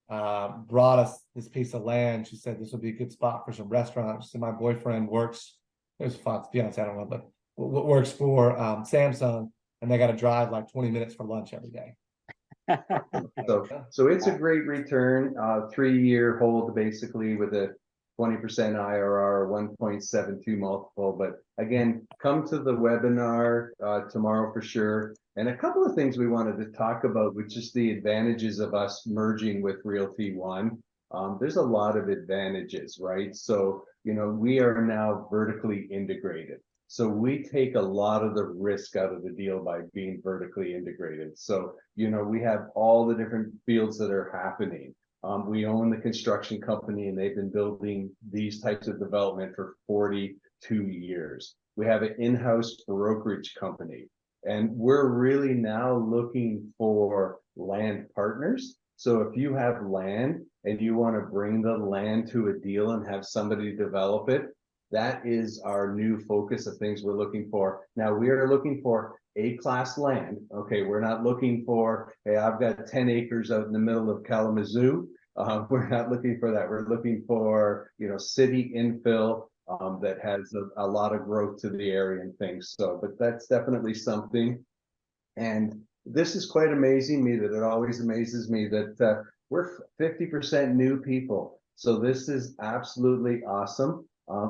brought us this piece of land. She said this would be a good spot for some restaurants. So my boyfriend works, there's fiance, I don't know, but works for Samsung, and they got to drive like 20 minutes for lunch every day. So it's a great return, 3-year hold basically with a 20% IRR, 1.72 multiple. But again, come to the webinar tomorrow for sure. And a couple of things we wanted to talk about, which is the advantages of us merging with Realty One. There's a lot of advantages, right? So, you know, we are now vertically integrated. So we take a lot of the risk out of the deal by being vertically integrated. So, you know, we have all the different fields that are happening. We own the construction company, and they've been building these types of development for 42 years. We have an in-house brokerage company, and we're really now looking for land partners. So if you have land and you want to bring the land to a deal and have somebody develop it, that is our new focus of things we're looking for. Now we are looking for A-class land. Okay, we're not looking for, hey, I've got 10 acres out in the middle of Kalamazoo. We're not looking for that. We're looking for, you know, city infill that has a lot of growth to the area and things. So, but that's definitely something. And this is quite amazing me, that it always amazes me that we're 50% new people. So this is absolutely awesome.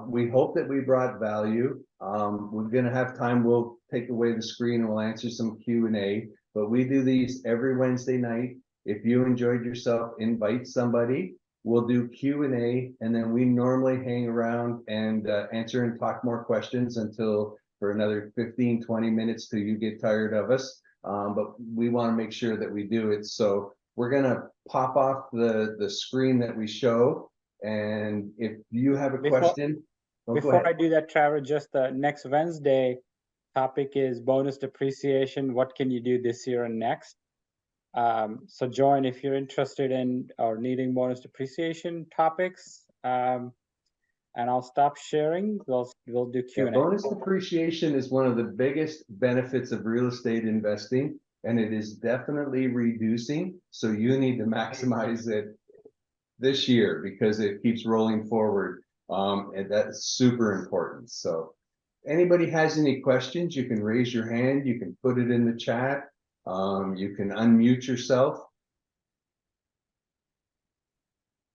We hope that we brought value. We're going to have time. We'll take away the screen and we'll answer some Q&A, but we do these every Wednesday night. If you enjoyed yourself, invite somebody. We'll do Q&A, and then we normally hang around and answer and talk more questions until for another 15, 20 minutes till you get tired of us. But we want to make sure that we do it. So we're going to pop off the screen that we show. And if you have a question. Before I do that, Trevor, just next Wednesday, topic is bonus depreciation. What can you do this year and next? So join if you're interested in or needing bonus depreciation topics. And I'll stop sharing. We'll do Q&A. Bonus depreciation is one of the biggest benefits of real estate investing, and it is definitely reducing. So you need to maximize it this year because it keeps rolling forward. And that's super important. So anybody has any questions, you can raise your hand, you can put it in the chat, you can unmute yourself.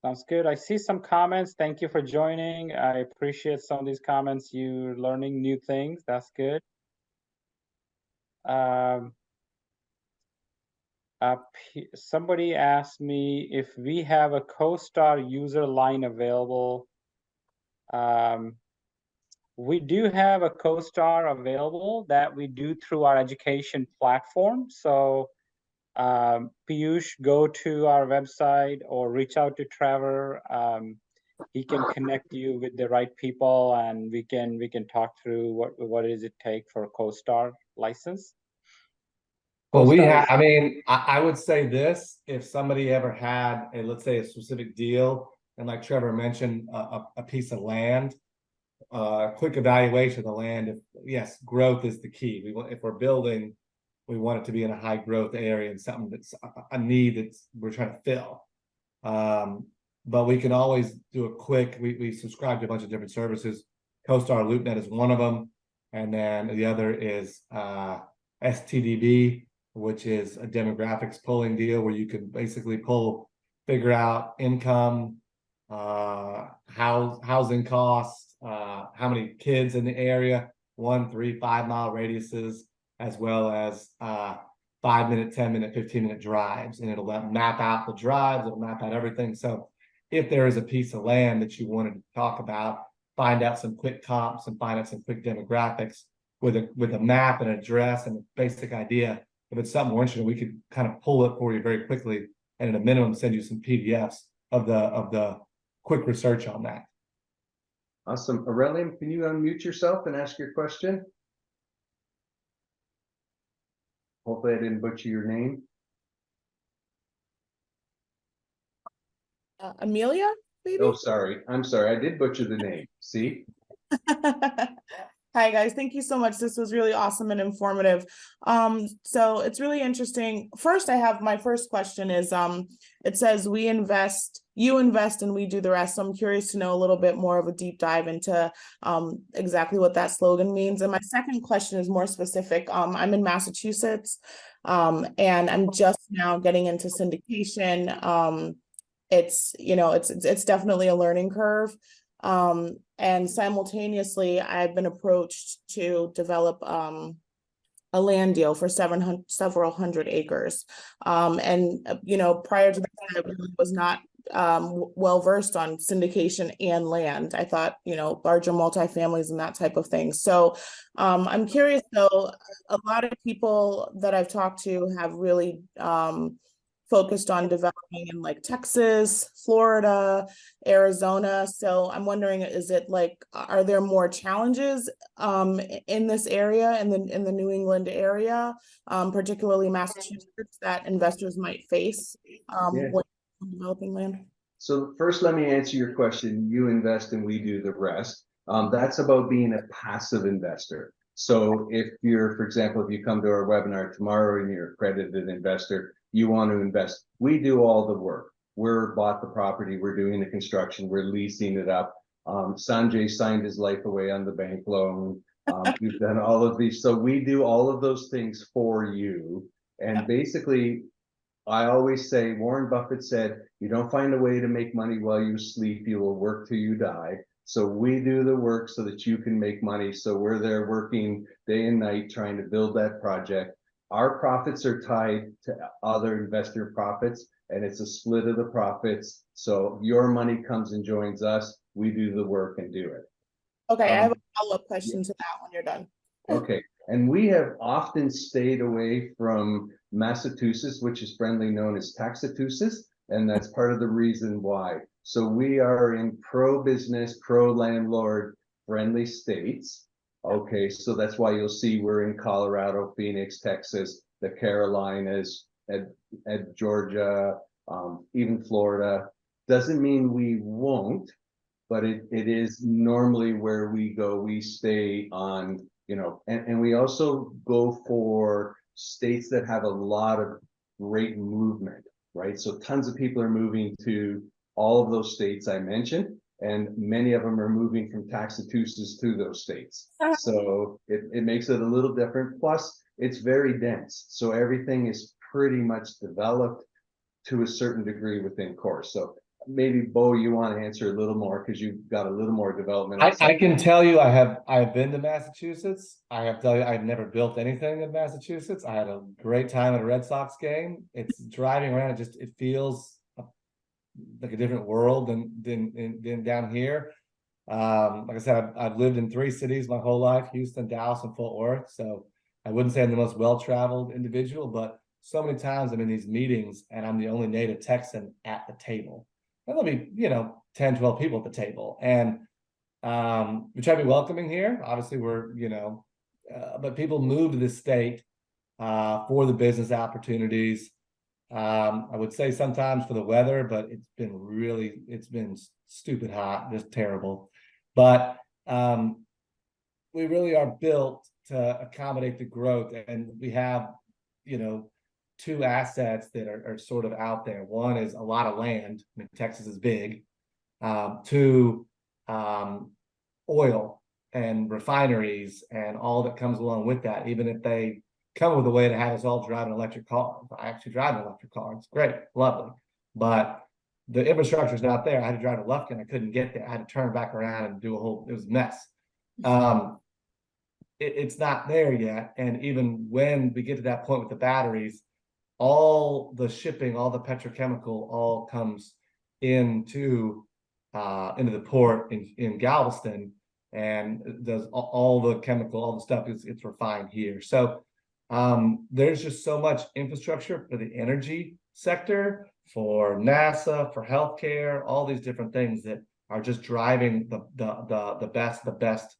Sounds good. I see some comments. Thank you for joining. I appreciate some of these comments. You're learning new things. That's good. Somebody asked me if we have a CoStar user line available. We do have a CoStar available that we do through our education platform. So Piyush, go to our website or reach out to Trevor. He can connect you with the right people, and we can talk through what does it take for a CoStar license. Well, we have, I mean, I would say this, if somebody ever had a, let's say, a specific deal, and like Trevor mentioned, a piece of land, quick evaluation of the land. If yes, growth is the key. We want, if we're building, we want it to be in a high growth area and something that's a need that we're trying to fill. But we can always do a quick, we subscribe to a bunch of different services. CoStar LoopNet is one of them. And then the other is STDB, which is a demographics polling deal where you can basically figure out income, housing costs, how many kids in the area, 1, 3, 5 mile radiuses, as well as 5-minute, 10-minute, 15-minute drives. And it'll map out the drives, it'll map out everything. So if there is a piece of land that you wanted to talk about, find out some quick comps and find out some quick demographics with a map and address and a basic idea. If it's something more interesting, we could kind of pull it for you very quickly, and at a minimum send you some PDFs of the quick research on that. Awesome. Aurelian, can you unmute yourself and ask your question? Hopefully I didn't butcher your name. Amelia, maybe? Oh, sorry. I'm sorry. I did butcher the name. See? Hi guys, thank you so much. This was really awesome and informative. So it's really interesting. First, I have my first question is it says you invest and we do the rest. So I'm curious to know a little bit more of a deep dive into exactly what that slogan means. And my second question is more specific. I'm in Massachusetts and I'm just now getting into syndication. It's definitely a learning curve. And simultaneously, I've been approached to develop a land deal for several hundred acres. And prior to that, I really was not well versed on syndication and land. I thought, larger multifamilies and that type of thing. So I'm curious though, a lot of people that I've talked to have really focused on developing in like Texas, Florida, Arizona. So I'm wondering, are there more challenges in this area, in the New England area, particularly Massachusetts, that investors might face when developing land? So first, let me answer your question. You invest and we do the rest. That's about being a passive investor. So if you're, for example, if you come to our webinar tomorrow and you're an accredited investor, you want to invest, we do all the work. We're bought the property, we're doing the construction, we're leasing it up. Sanjay signed his life away on the bank loan. We've done all of these. So we do all of those things for you. And basically, I always say, Warren Buffett said, you don't find a way to make money while you sleep, you will work till you die. So we do the work so that you can make money. So we're there working day and night trying to build that project. Our profits are tied to other investor profits, and it's a split of the profits. So your money comes and joins us. We do the work and do it. Okay, I have a follow-up question to that when you're done. Okay, and we have often stayed away from Massachusetts, which is friendly known as Taxatusis, and that's part of the reason why. So we are in pro-business, pro-landlord friendly states. Okay, so that's why you'll see we're in Colorado, Phoenix, Texas, the Carolinas, at Georgia, even Florida. Doesn't mean we won't, but it is normally where we go. We stay on, and we also go for states that have a lot of great movement, right? So tons of people are moving to all of those states I mentioned, and many of them are moving from Massachusetts to those states. So it makes it a little different. Plus, it's very dense. So everything is pretty much developed to a certain degree within course. So maybe Bo, you want to answer a little more because you've got a little more development. I can tell you I've been to Massachusetts. I have to tell you I've never built anything in Massachusetts. I had a great time at a Red Sox game. It's driving around, it feels like a different world than down here. Like I said, I've lived in 3 cities my whole life: Houston, Dallas, and Fort Worth. So I wouldn't say I'm the most well-traveled individual, but so many times I'm in these meetings and I'm the only native Texan at the table. And there'll be, 10, 12 people at the table. And we try to be welcoming here. Obviously, but people move to this state for the business opportunities. I would say sometimes for the weather, but it's been stupid hot, just terrible. But we really are built to accommodate the growth, and we have, 2 assets that are sort of out there. One is a lot of land. I mean, Texas is big. 2, oil and refineries and all that comes along with that, even if they come with a way to have us all drive an electric car. I actually drive an electric car. It's great, lovely. But the infrastructure is not there. I had to drive to Lufkin. I couldn't get there. I had to turn back around and it was a mess. It's not there yet. And even when we get to that point with the batteries, all the shipping, all the petrochemical all comes into the port in Galveston, and does all the chemical, all the stuff it's refined here. So there's just so much infrastructure for the energy sector, for NASA, for healthcare, all these different things that are just driving the best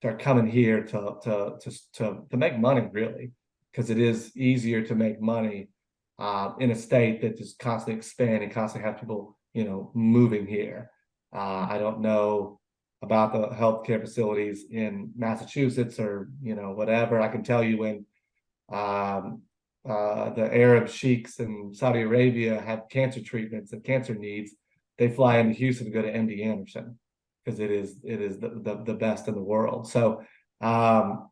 are coming here to make money, really, because it is easier to make money in a state that just constantly expanding, constantly have people moving here. I don't know about the healthcare facilities in Massachusetts or whatever. I can tell you when the Arab sheiks in Saudi Arabia have cancer treatments and cancer needs, they fly into Houston to go to MD Anderson because it is the best in the world. So, but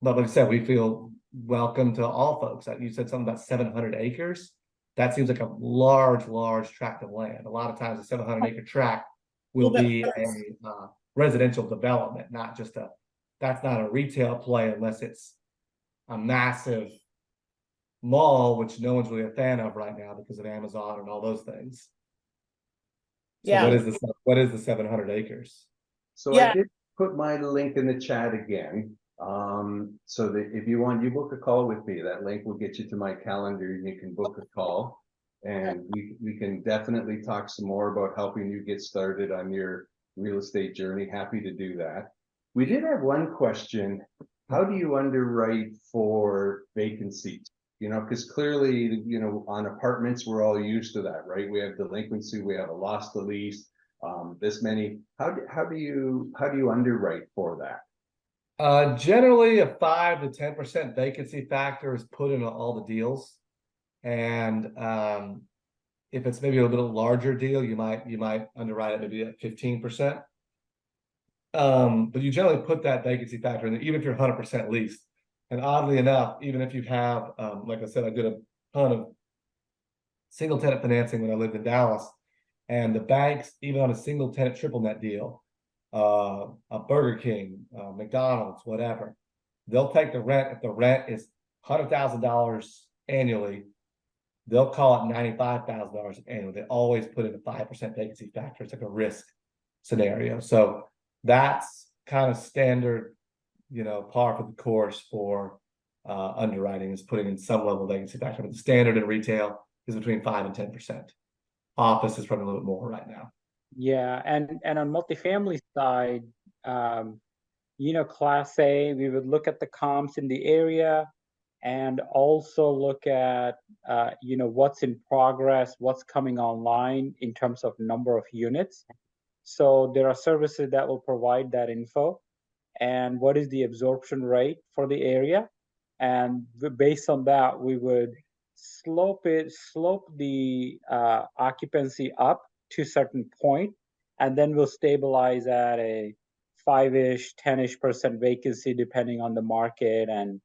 like I said, we feel welcome to all folks. You said something about 700 acres. That seems like a large tract of land. A lot of times a 700-acre tract will be a residential development, that's not a retail play unless it's a massive mall, which no one's really a fan of right now because of Amazon and all those things. So Yeah. what is the 700 acres? So I did put my link in the chat again. So that if you want, you book a call with me. That link will get you to my calendar and you can book a call. And we can definitely talk some more about helping you get started on your real estate journey. Happy to do that. We did have one question. How do you underwrite for vacancies? Because clearly, on apartments, we're all used to that, right? We have delinquency, we have a loss to lease, this many. How do you underwrite for that? Generally, a 5 to 10% vacancy factor is put into all the deals, and if it's maybe a little bit larger deal, you might underwrite it maybe at 15%. But you generally put that vacancy factor in, even if you're 100% leased. And oddly enough, even if you have, like I said, I did a ton of single tenant financing when I lived in Dallas, and the banks, even on a single tenant triple net deal, a Burger King, McDonald's, whatever, they'll take the rent. If the rent is $100,000 annually, they'll call it $95,000 annually. They always put in a 5% vacancy factor. It's like a risk scenario. So that's kind of standard, par for the course for underwriting, is putting in some level of vacancy factor. But the standard in retail is between 5 and 10%. Office is probably a little bit more right now. Yeah, and on multifamily side, Class A, we would look at the comps in the area and also look at, what's in progress, what's coming online in terms of number of units. So there are services that will provide that info, and what is the absorption rate for the area. And based on that, we would slope the occupancy up to a certain point, and then we'll stabilize at a 5-ish, 10-ish% vacancy, depending on the market and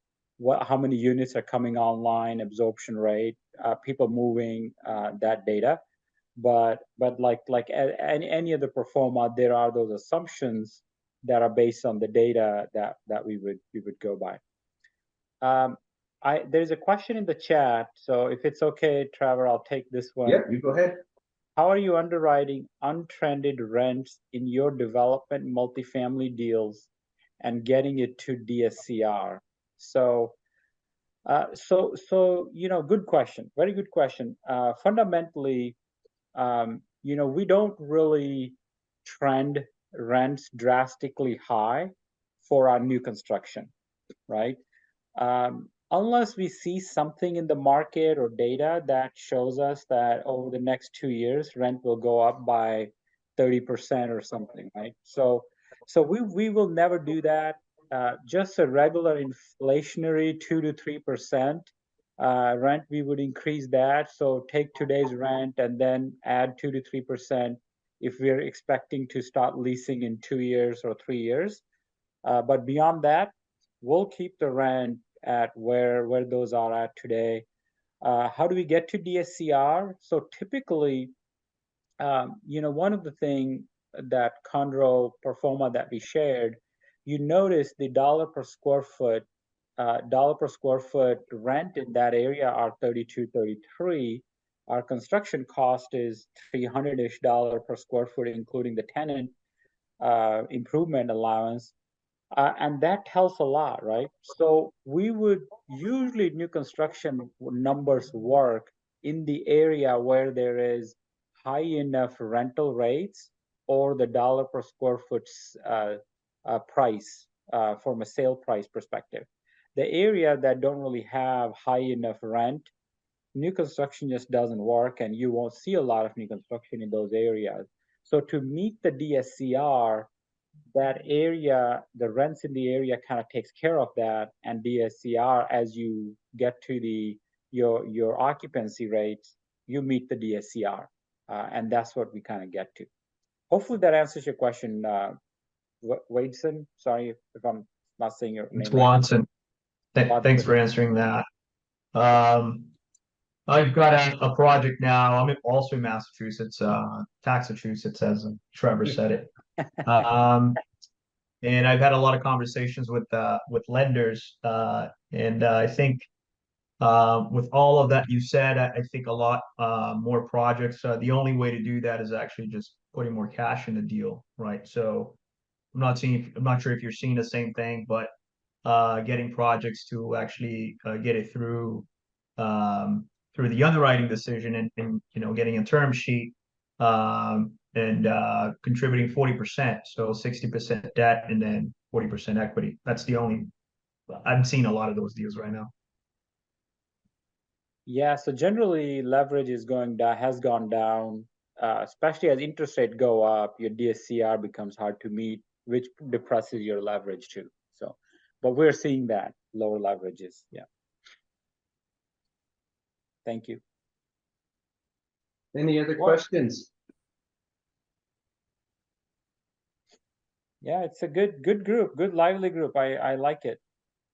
how many units are coming online, absorption rate, people moving, that data. But like any other pro forma, there are those assumptions that are based on the data that we would go by. There's a question in the chat, so if it's okay, Trevor, I'll take this one. Yeah, you go ahead. How are you underwriting untrended rents in your development multifamily deals and getting it to DSCR? So, good question. Very good question. Fundamentally, we don't really trend rents drastically high for our new construction, right? Unless we see something in the market or data that shows us that over the next 2 years, rent will go up by 30% or something, right? So we will never do that. Just a regular inflationary 2 to 3% rent, we would increase that. So take today's rent and then add 2 to 3% if we're expecting to start leasing in 2 years or 3 years. But beyond that, we'll keep the rent at where those are at today. How do we get to DSCR? So typically, one of the things that Conroe pro forma that we shared, you notice the dollar per square foot rent in that area are 32, 33. Our construction cost is $300-ish per square foot, including the tenant improvement allowance. And that tells a lot, right? So we would usually new construction numbers work in the area where there is high enough rental rates or the dollar per square foot price from a sale price perspective. The area that don't really have high enough rent, new construction just doesn't work, and you won't see a lot of new construction in those areas. So to meet the DSCR, that area, the rents in the area kind of takes care of that, and DSCR, as you get to your occupancy rates, you meet the DSCR, and that's what we kind of get to. Hopefully that answers your question, Wadeson. Sorry if I'm not saying your name. It's Watson. Thanks for answering that. I've got a project now. I'm also in Massachusetts, Taxachusetts, as Trevor said it. And I've had a lot of conversations with lenders, and I think with all of that you said, I think a lot more projects. The only way to do that is actually just putting more cash in the deal, right? So I'm not sure if you're seeing the same thing, but getting projects to actually get it through the underwriting decision and getting a term sheet and contributing 40%, so 60% debt and then 40% equity. That's the only. I'm seeing a lot of those deals right now. Yeah, so generally leverage has gone down, especially as interest rates go up. Your DSCR becomes hard to meet, which depresses your leverage too. So, but we're seeing that lower leverages. Yeah. Thank you. Any other questions? Yeah, it's a good group, good lively group. I like it.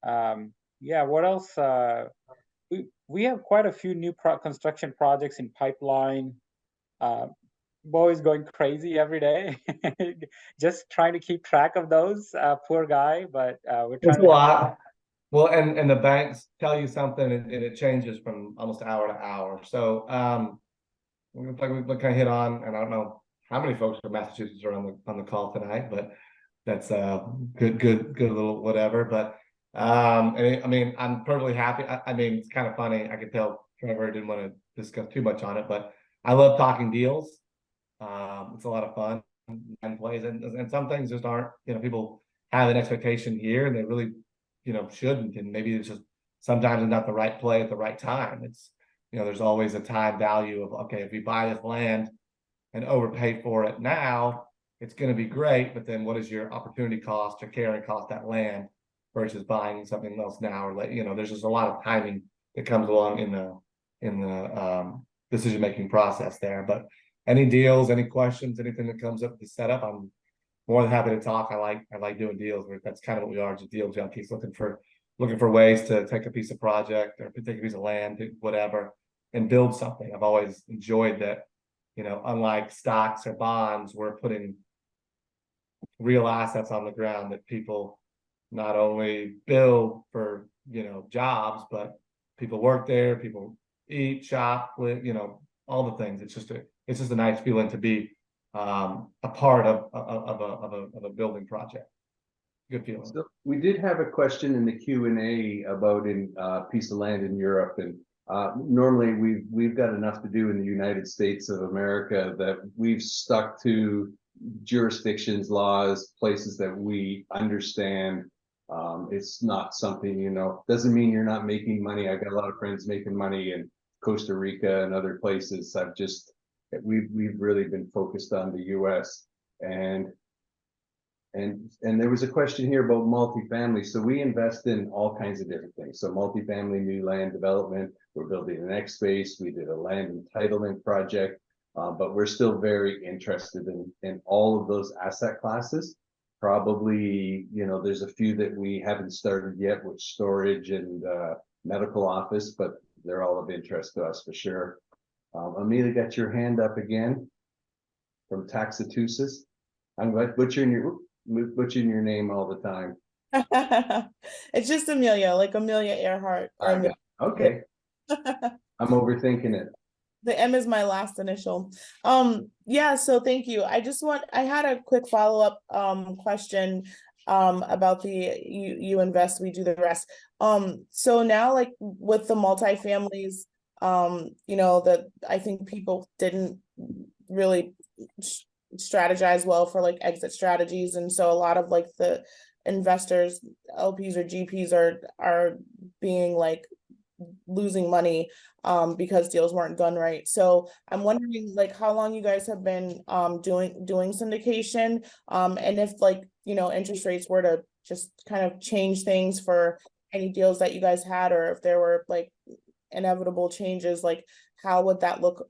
Yeah, what else? We have quite a few new construction projects in pipeline. Boy's going crazy every day, just trying to keep track of those. Poor guy, but we're trying to. A lot. Well, and the banks tell you something, and it changes from almost hour to hour. So we kind of hit on, and I don't know how many folks from Massachusetts are on the call tonight, but that's good little whatever. But I mean, I'm perfectly happy. I mean, it's kind of funny. I could tell Trevor didn't want to discuss too much on it, but I love talking deals. It's a lot of fun and plays, and some things just aren't. People have an expectation here, and they really, shouldn't. And maybe it's just sometimes it's not the right play at the right time. It's, there's always a time value of, okay, if we buy this land and overpay for it now, it's going to be great, but then what is your opportunity cost or carrying cost that land versus buying something else now, or there's just a lot of timing that comes along in the decision-making process there. But any deals, any questions, anything that comes up with the setup, I'm more than happy to talk. I like doing deals. That's kind of what we are, just deal junkies, looking for ways to take a piece of project or take a piece of land, whatever, and build something. I've always enjoyed that. Unlike stocks or bonds, we're putting real assets on the ground that people not only build for, jobs, but people work there, people eat, shop, with, all the things. It's just a nice feeling to be a part of a building project. Good feeling. So we did have a question in the Q&A about a piece of land in Europe, and normally we've got enough to do in the United States of America that we've stuck to jurisdictions, laws, places that we understand. It's not something, doesn't mean you're not making money. I've got a lot of friends making money in Costa Rica and other places. We've really been focused on the US, and there was a question here about multifamily. So we invest in all kinds of different things. So multifamily, new land development, we're building an X space. We did a land entitlement project, but we're still very interested in all of those asset classes. Probably, there's a few that we haven't started yet with storage and medical office, but they're all of interest to us for sure. Amelia, got your hand up again from Taxatusis. I'm butchering your name all the time. It's just Amelia, like Amelia Earhart. Okay. I'm overthinking it. The M is my last initial. Yeah, so thank you. I had a quick follow-up question about you invest, we do the rest. So now, like with the multifamilies, that I think people didn't really strategize well for like exit strategies, and so a lot of like the investors, LPs or GPs are being like losing money because deals weren't done right. So I'm wondering like how long you guys have been doing syndication, and if like interest rates were to just kind of change things for any deals that you guys had, or if there were like inevitable changes, like how would that look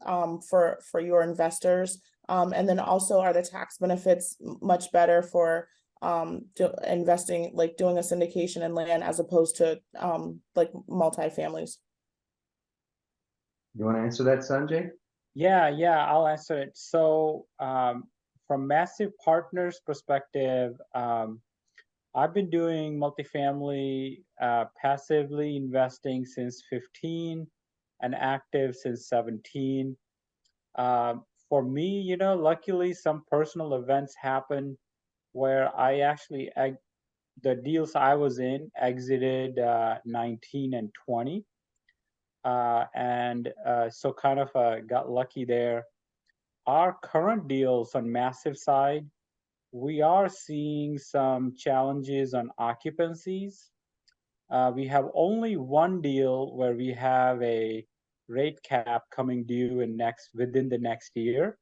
for your investors, and then also are the tax benefits much better for investing, like doing a syndication in land as opposed to like multifamilies? You want to answer that, Sanjay? Yeah, I'll answer it. So from Massive Partners perspective, I've been doing multifamily passively investing since 15 and active since 17. For me, luckily some personal events happen where I actually, the deals I was in exited 19 and 20. So kind of got lucky there. Our current deals on Massive side, we are seeing some challenges on occupancies. We have only one deal where we have a rate cap coming due within the next year.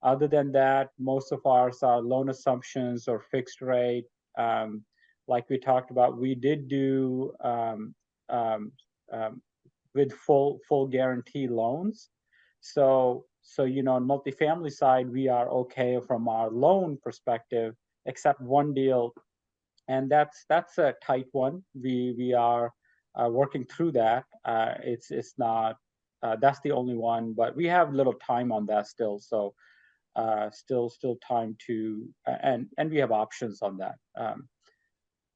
Other than that, most of ours are loan assumptions or fixed rate. Like we talked about, we did do with full guarantee loans. So on multifamily side, we are okay from our loan perspective, except one deal, and that's a tight one. We are working through that. It's not that's the only one, but we have little time on that still. So still time to and we have options on that.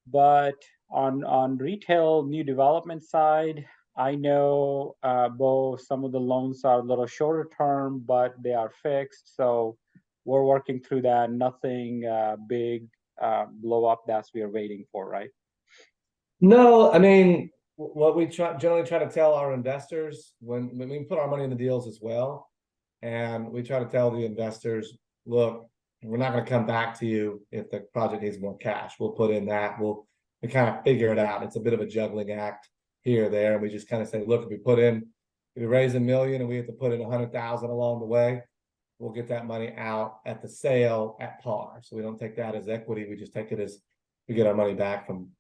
But on retail new development side, I know both some of the loans are a little shorter term, but they are fixed. So we're working through that. Nothing big blow up that we are waiting for, right? No, I mean, what we generally try to tell our investors when we put our money in the deals as well, and we try to tell the investors, look, we're not going to come back to you if the project needs more cash. We'll put in that. We kind of figure it out. It's a bit of a juggling act here or there. And we just kind of say, look, if we raise $1 million and we have to put in 100,000 along the way, we'll get that money out at the sale at par. So we don't take that as equity. We just take it as we get our money back from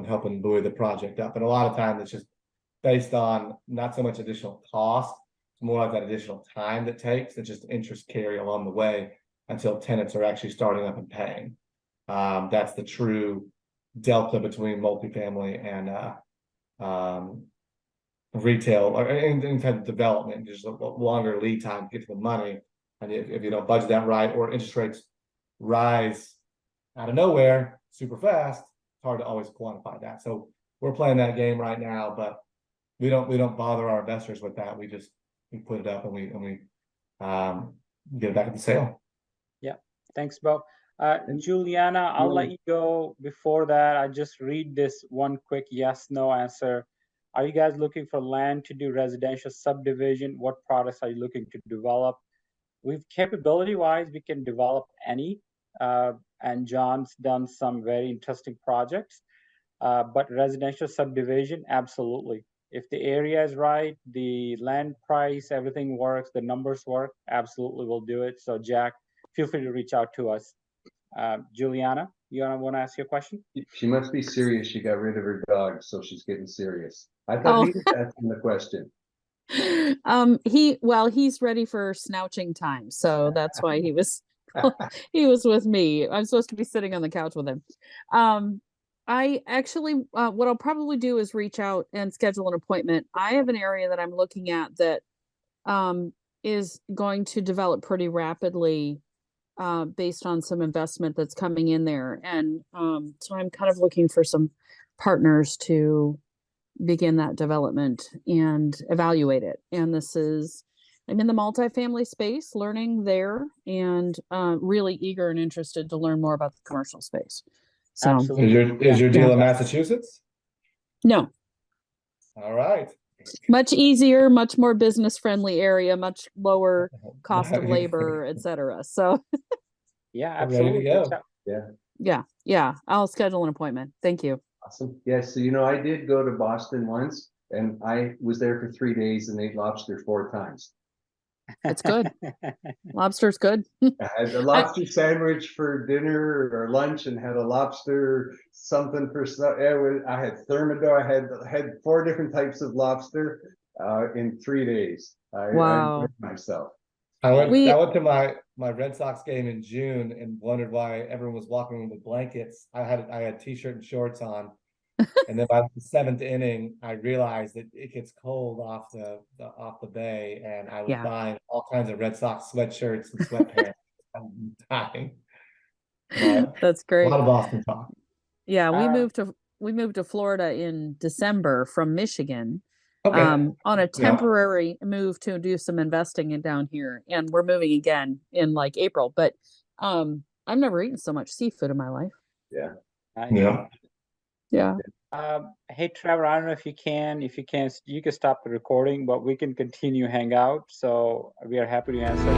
helping buoy the project up. And a lot of times it's just based on not so much additional cost, it's more like that additional time that takes. It's just interest carry along the way until tenants are actually starting up and paying. That's the true delta between multifamily and retail or any type of development. Just a longer lead time to get to the money. And if you don't budget that right, or interest rates rise out of nowhere super fast, it's hard to always quantify that. So we're playing that game right now, but we don't bother our investors with that. We put it up and we get it back at the sale. Yeah, thanks, Bo. Juliana, I'll let you go. Before that, I just read this one quick yes/no answer. Are you guys looking for land to do residential subdivision? What products are you looking to develop? Capability-wise, we can develop any, and John's done some very interesting projects. But residential subdivision, absolutely. If the area is right, the land price, everything works, the numbers work, absolutely we'll do it. So Jack, feel free to reach out to us. Juliana, you want to ask your question? She must be serious. She got rid of her dog, so she's getting serious. I thought he was asking the question. He's ready for snouching time, so that's why he was he was with me. I'm supposed to be sitting on the couch with him. I actually what I'll probably do is reach out and schedule an appointment. I have an area that I'm looking at that is going to develop pretty rapidly based on some investment that's coming in there, and so I'm kind of looking for some partners to begin that development and evaluate it. And I'm in the multifamily space, learning there, and really eager and interested to learn more about the commercial space. So absolutely. Is your deal in Massachusetts? No. All right. Much easier, much more business friendly area, much lower cost of labor, etc. So yeah, absolutely. Yeah. I'll schedule an appointment. Thank you. Awesome. Yes. So, I did go to Boston once, and I was there for 3 days and ate lobster 4 times. It's good. Lobster's good. I had a lobster sandwich for dinner or lunch, and had a lobster something for I had thermidor. I had 4 different types of lobster in 3 days. I enjoyed myself. I went to my Red Sox game in June and wondered why everyone was walking with blankets. I had t-shirt and shorts on, and then by the 7th inning, I realized that it gets cold off the bay, and I was buying all kinds of Red Sox sweatshirts and sweatpants. I'm dying. That's great. A lot of Boston talk. Yeah, we moved to Florida in December from Michigan. Okay. On a temporary move to do some investing down here, and we're moving again in like April. But I've never eaten so much seafood in my life. Yeah. Hey Trevor, I don't know if you can stop the recording, but we can continue hang out. So we are happy to answer.